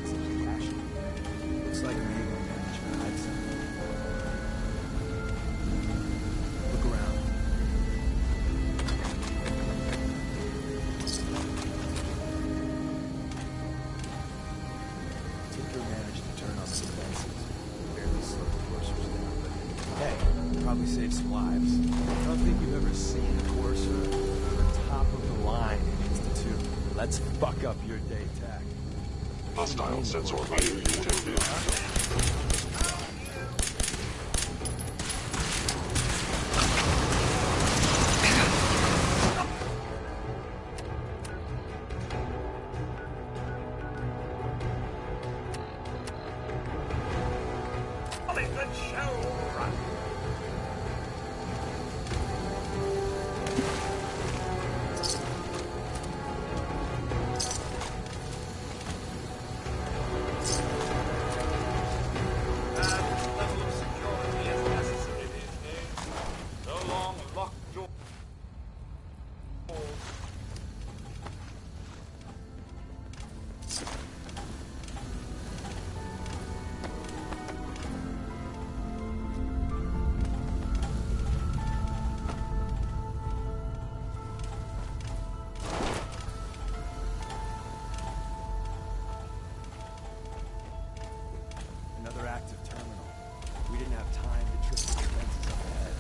It's like a passion. Looks like naval management had something. Look around. save some lives. I don't think you've ever seen a Corsair. We're top of the line in Institute. Let's fuck up your day tack. Hostile sensor being detected. Another active terminal. We didn't have time to trip the defenses up ahead.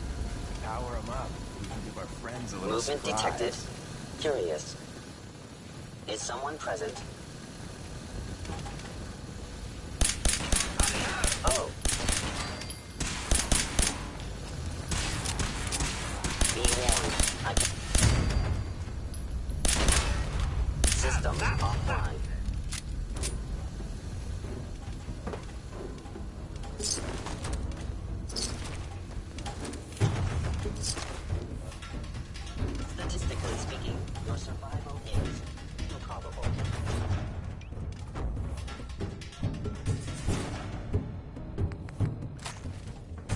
Power them up. We can give our friends a little Movement surprise. detected. Curious. Is someone present? Oh. Be warned. System offline. Statistically speaking, your survival is improbable.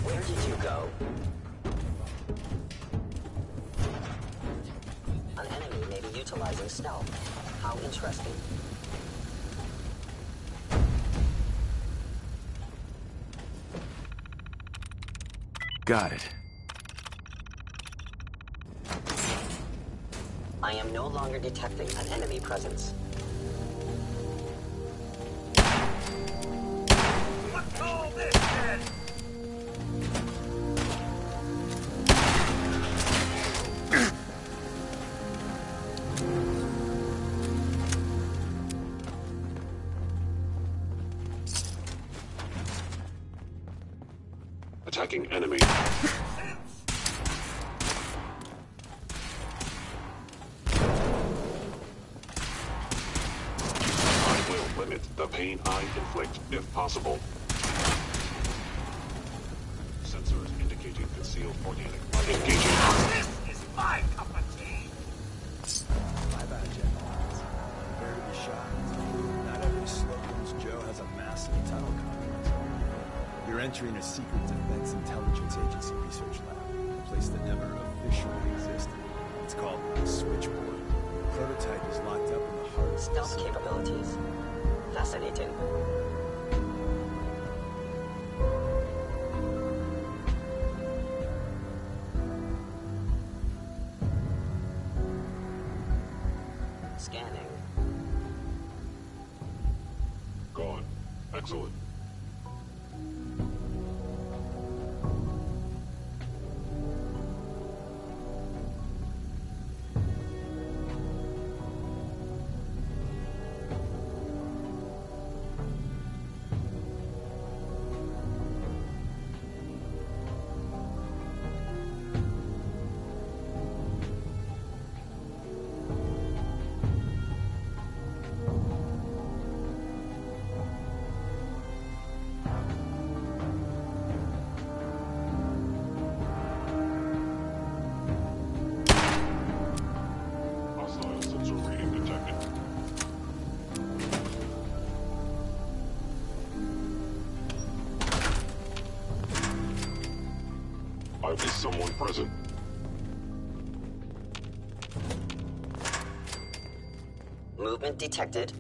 Where did you go? An enemy may be utilizing stealth. How interesting. Got it. I am no longer detecting an enemy presence. What's all this, then? Attacking enemy. I will limit the pain I inflict if possible. Sensors indicating concealed organic. Engaging. This is my cup of tea. My bad, Jack. Prepare to be shocked. Not every Slocum's Joe has a massive title conference. You're entering a secret defense intelligence agency research lab, a place that never officially existed. It's called the Switchboard. The prototype is locked up in the heart of the Stealth city. capabilities. Fascinating. Scanning. Gone. Excellent. Hostile sensor reading detected. Is someone present? Movement detected.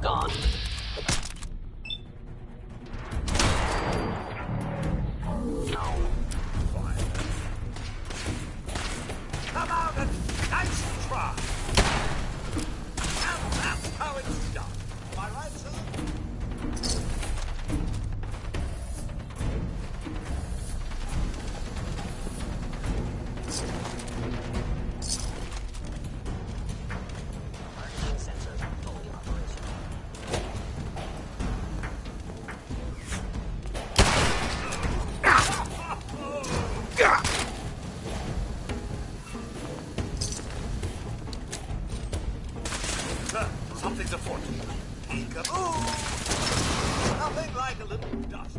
Gone. Come out and nice try. And that's how it's done. Am I right, sir? is a fortune. Peekaboo! Nothing like a little dust.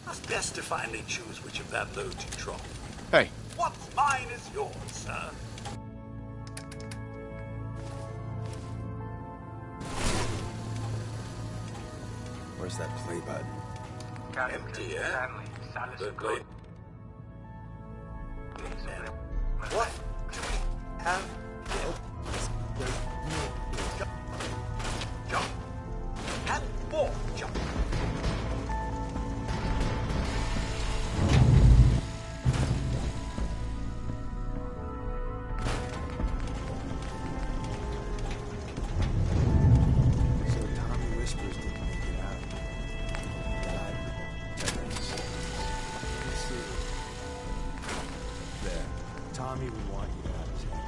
It's best to finally choose which of that load you drop. Hey. What's mine is yours, sir. Where's that play button? Empty, eh? The play. What do we have? Jump. And more jump. So Tommy Whispers didn't make it out. God. Let's see. There. Tommy would want you to have his head.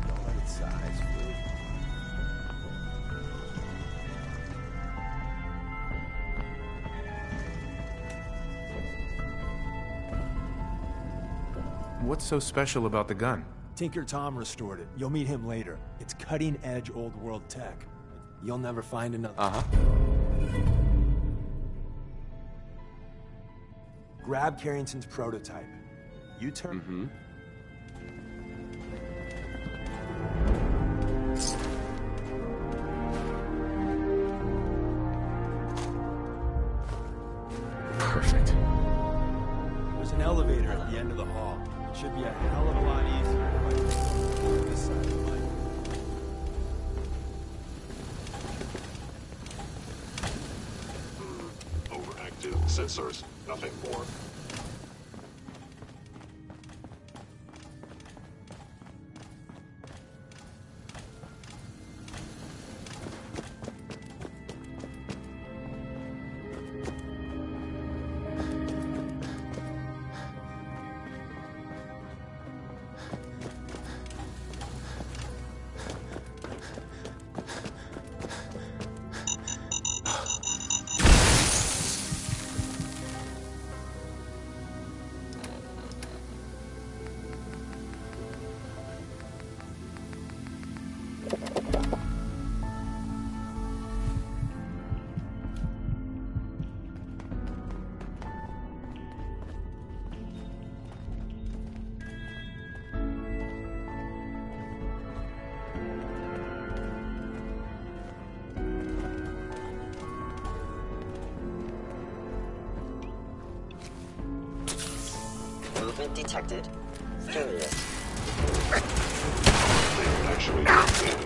Don't let it size, fool. What's so special about the gun? Tinker Tom restored it. You'll meet him later. It's cutting-edge old-world tech. You'll never find another. Uh-huh. Grab Carrington's prototype. You turn. Mm-hmm. Perfect. There's an elevator at the end of the hall. It should be a hell of a lot easier if I this side of the line. Overactive sensors. Nothing more. Movement detected. Curious. Actually damaged.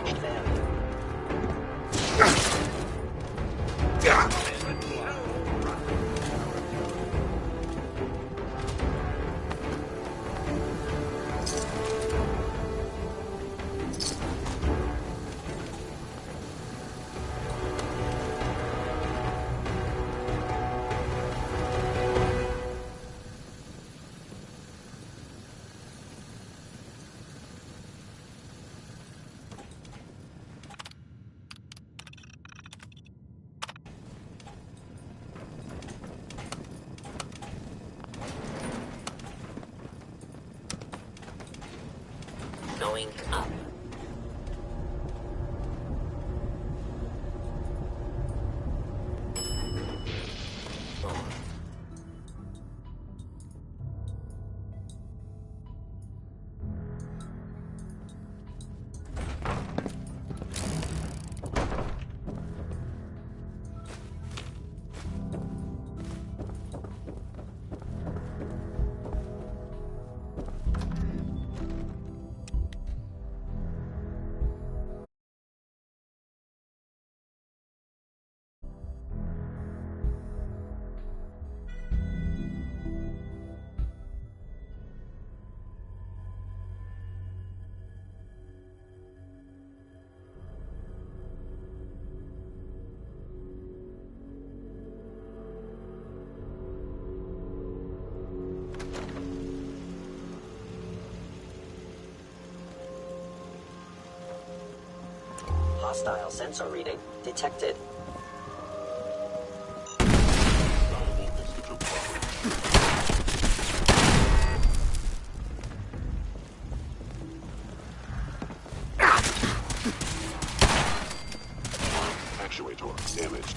Going up. Hostile sensor reading detected. Actuator damaged.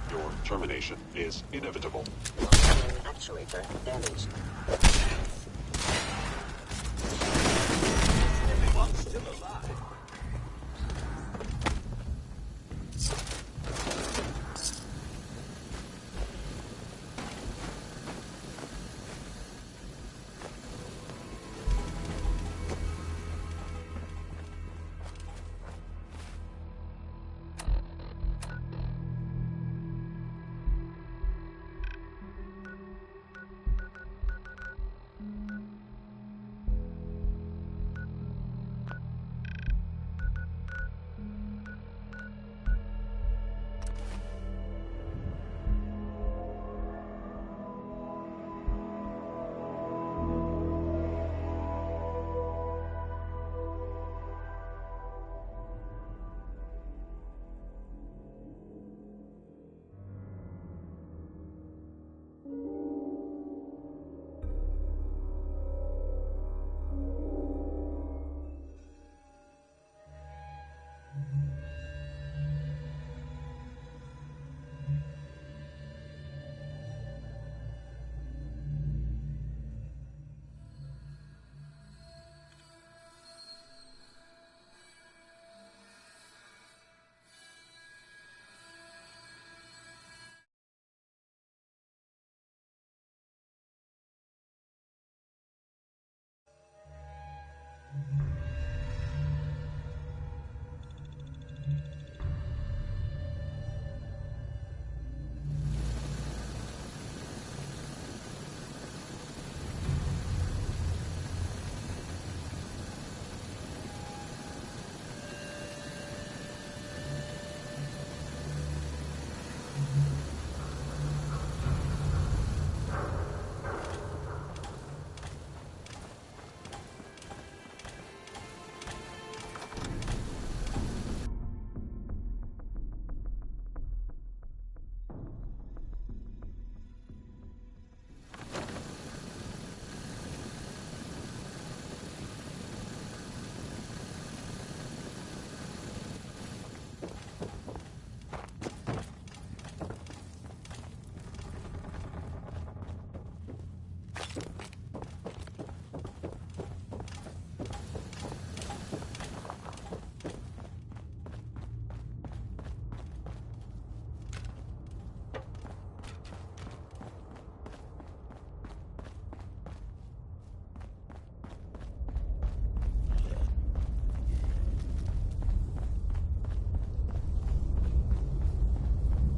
Your termination is inevitable. Actuator damaged. Everyone's still alive.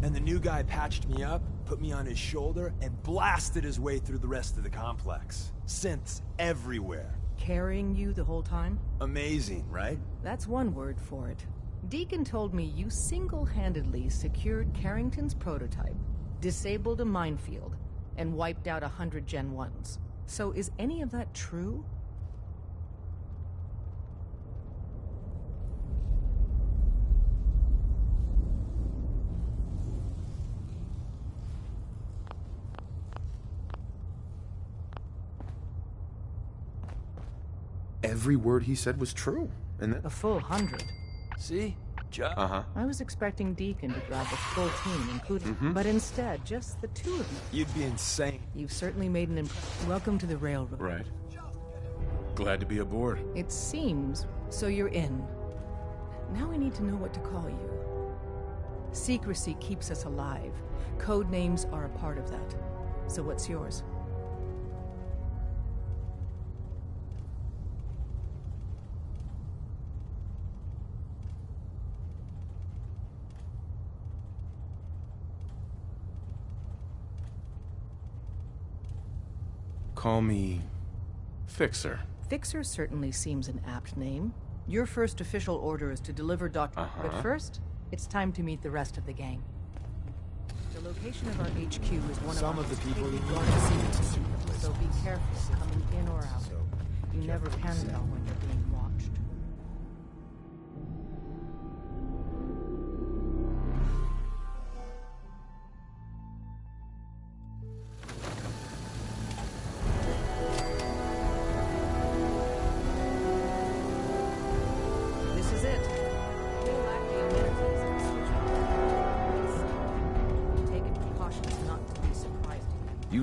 And the new guy patched me up, put me on his shoulder, and blasted his way through the rest of the complex. Synths everywhere. Carrying you the whole time? Amazing, right? That's one word for it. Deacon told me you single-handedly secured Carrington's prototype, disabled a minefield, and wiped out 100 Gen 1s. So is any of that true? Every word he said was true. And then A full 100. See? Uh-huh. I was expecting Deacon to grab the full team, including... But instead, just the two of you. You'd be insane. You've certainly made an impression. Welcome to the Railroad. Right. Glad to be aboard. It seems so you're in. Now we need to know what to call you. Secrecy keeps us alive. Code names are a part of that. So what's yours? Call me Fixer. Fixer certainly seems an apt name. Your first official order is to deliver Dr. But first, it's time to meet the rest of the gang. The location of our HQ is one Some of of the people you guarded secrets, so be careful coming in or out. You never can tell when you're being watched.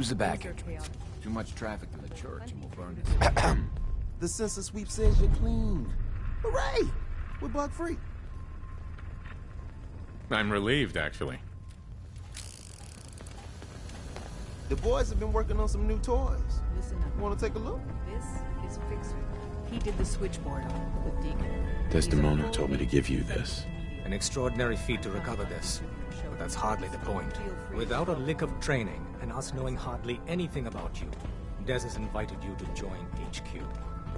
Use the back entrance. Too much traffic to the church and we'll burn it. The census sweep says you're clean. Hooray! We're bug-free. I'm relieved, actually. The boys have been working on some new toys. Listen up. Want to take a look? This is Fixer. He did the switchboard on with Deacon. Desdemona told me to give you this. An extraordinary feat to recover this. But that's hardly the point. Without a lick of training, and us knowing hardly anything about you, Des has invited you to join HQ. It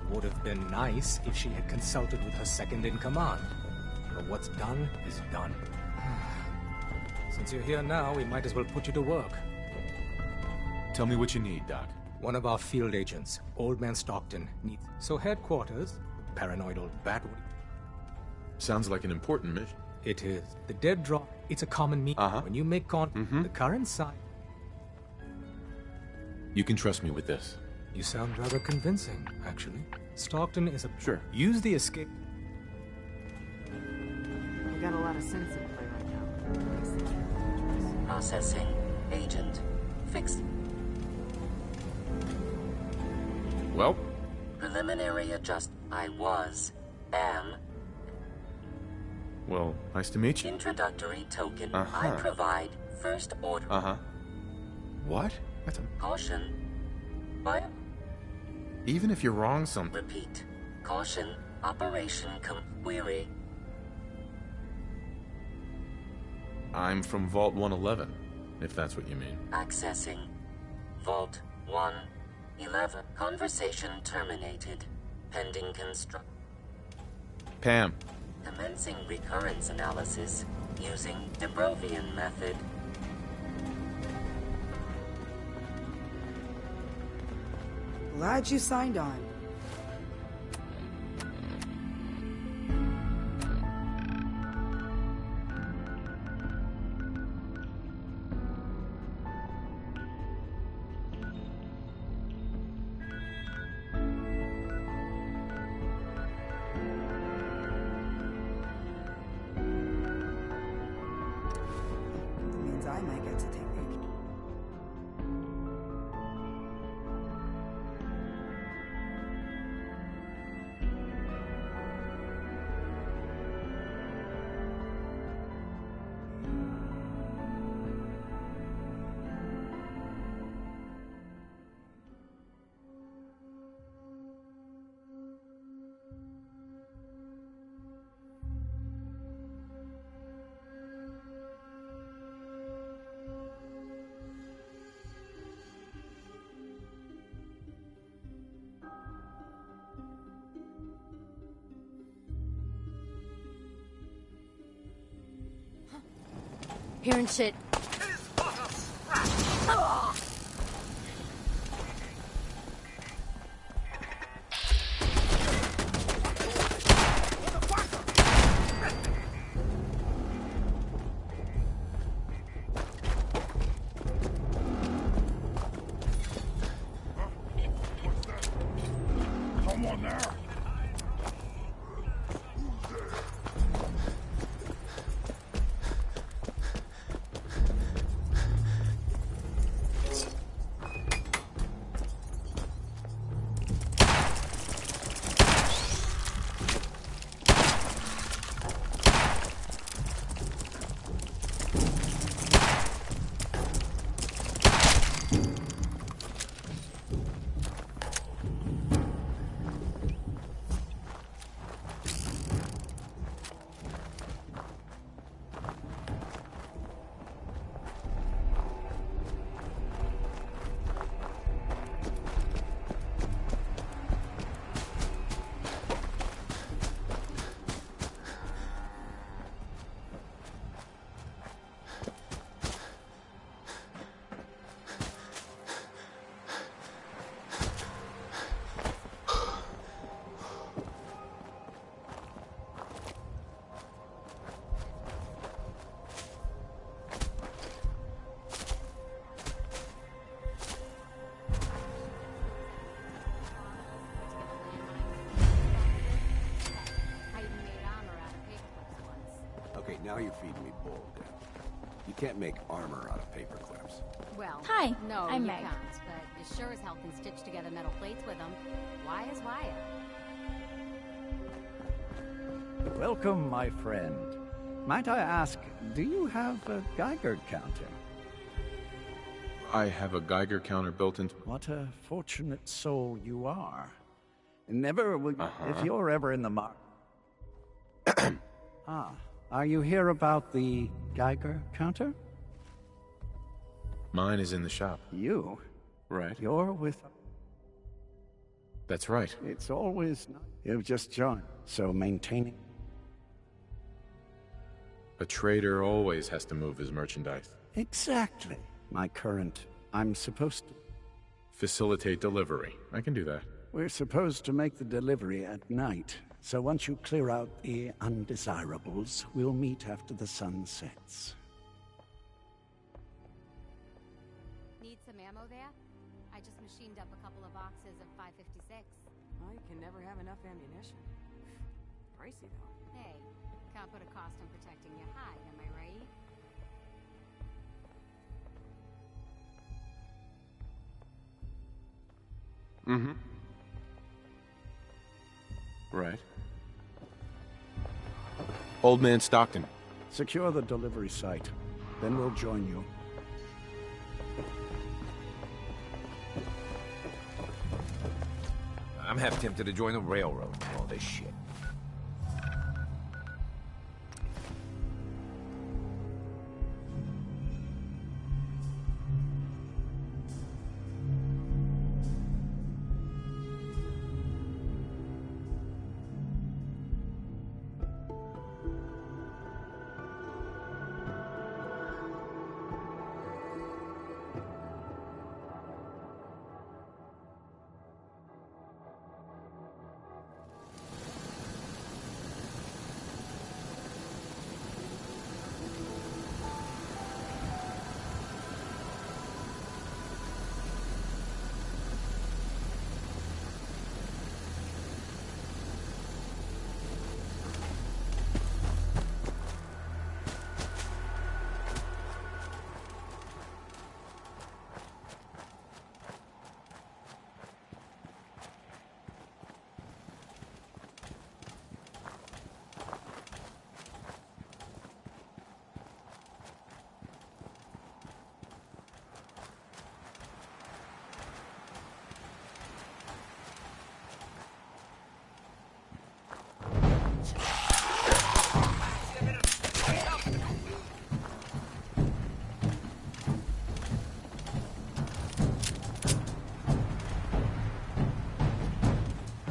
would have been nice if she had consulted with her second-in-command. But what's done is done. Since you're here now, we might as well put you to work. Tell me what you need, Doc. One of our field agents, Old Man Stockton, needs... So headquarters, paranoid old bat... Sounds like an important mission. It is. The dead drop, it's a common meet. When you make contact, the current side... You can trust me with this. You sound rather convincing, actually. Stockton is a... Sure. Use the escape... We got a lot of sense in play right now. Processing. Agent. Fixed. Well? Preliminary adjust. I am. Well, nice to meet you. Introductory token. I provide first order. What? That's a... Caution. What? Even if you're wrong, Repeat. Caution. Operation query. I'm from Vault 111, if that's what you mean. Accessing. Vault 111. Conversation terminated. Pending construct. Pam. Commencing recurrence analysis using Dubrovian method. Glad you signed on. Means I might get to take pictures. Hearing shit. Come on now. Okay, now you're feeding me bull, Dan. You can't make armor out of paper clips. Well, Hi, no, I'm you Meg. can't, but you sure as hell can stitch together metal plates with them. Why is wire? Welcome, my friend. Might I ask, do you have a Geiger counter? I have a Geiger counter built into... What a fortunate soul you are. Never will... If you're ever in the are you here about the Geiger counter? Mine is in the shop. You? Right. You're with... That's right. It's always... You've just joined, so maintaining... A trader always has to move his merchandise. Exactly. My current... I'm supposed to... Facilitate delivery. I can do that. We're supposed to make the delivery at night, so once you clear out the undesirables, we'll meet after the sun sets. Need some ammo there? I just machined up a couple of boxes of 5.56. Well, you can never have enough ammunition. Pricey, though. Hey, can't put a cost on protecting your hide, am I right? Mm-hmm. Right. Old Man Stockton. Secure the delivery site. Then we'll join you. I'm half tempted to join the railroad and all this shit.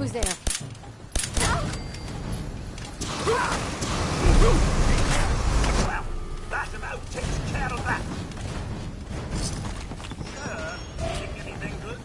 Who's there? Well, that about takes care of that. Think anything good?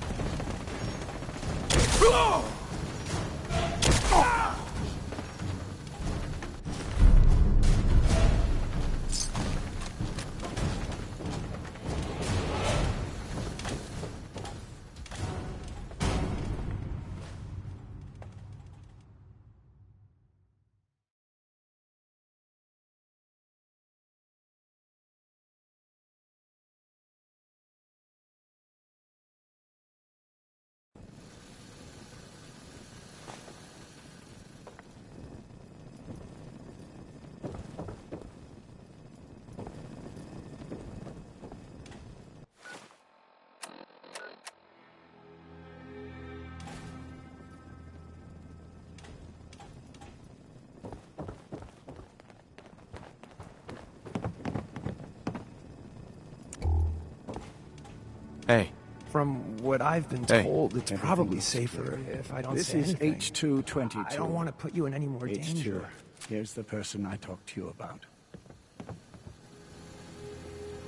Hey. From what I've been told, it's probably safer if I don't say anything. This is H222. I don't want to put you in any more danger. Here's the person I talked to you about.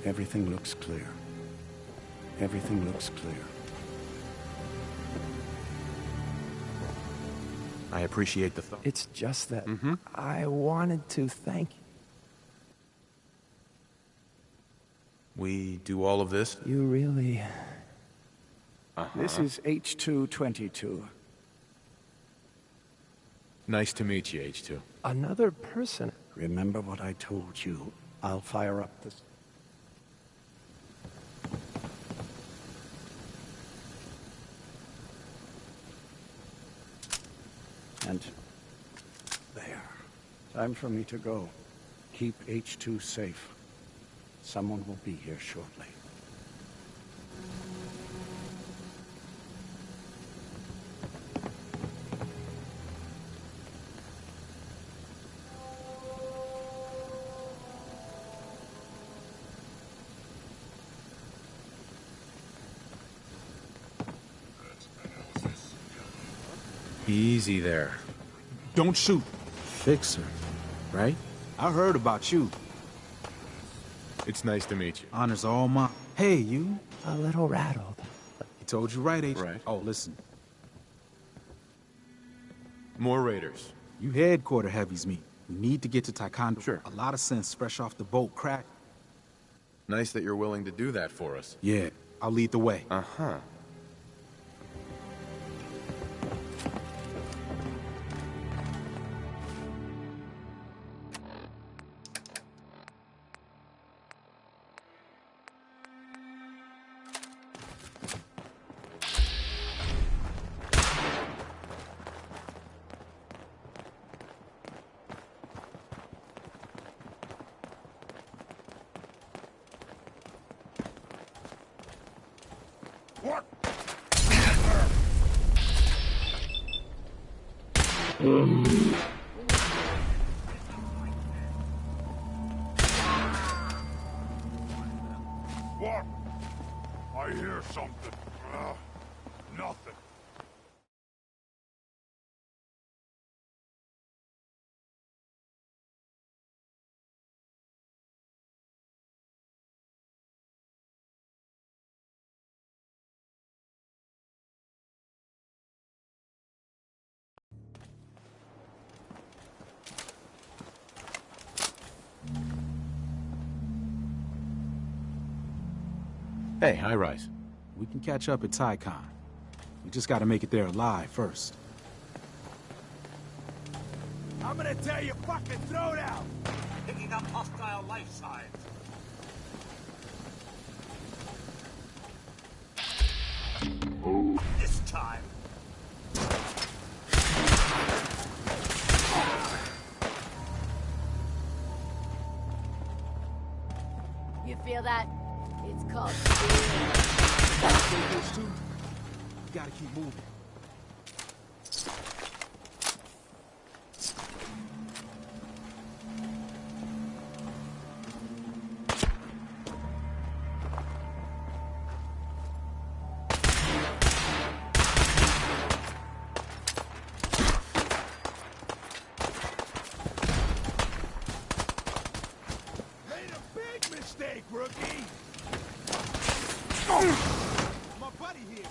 Everything looks clear. Everything looks clear. I appreciate the thought. It's just that I wanted to thank you. We do all of this? You really... This is H222. Nice to meet you, H2. Another person. Remember what I told you. I'll fire up this... And there. Time for me to go. Keep H2 safe. Someone will be here shortly. Easy there. Don't shoot. Fixer, right? I heard about you. It's nice to meet you. Honor's all mine. Hey, you. A little rattled. He told you right, H. Right. Oh, listen. More raiders. You headquarter heavies meet. We need to get to Taekwondo. Sure. A lot of sense fresh off the boat crack. Nice that you're willing to do that for us. Yeah, I'll lead the way. Uh-huh. What? What? I hear something. Nothing. Hey, high rise. We can catch up at Taikon. We just gotta make it there alive first. I'm gonna tell you fucking throw down! Picking up hostile life signs. This time. You feel that? It's called You gotta keep moving. Made a big mistake, rookie! My buddy here.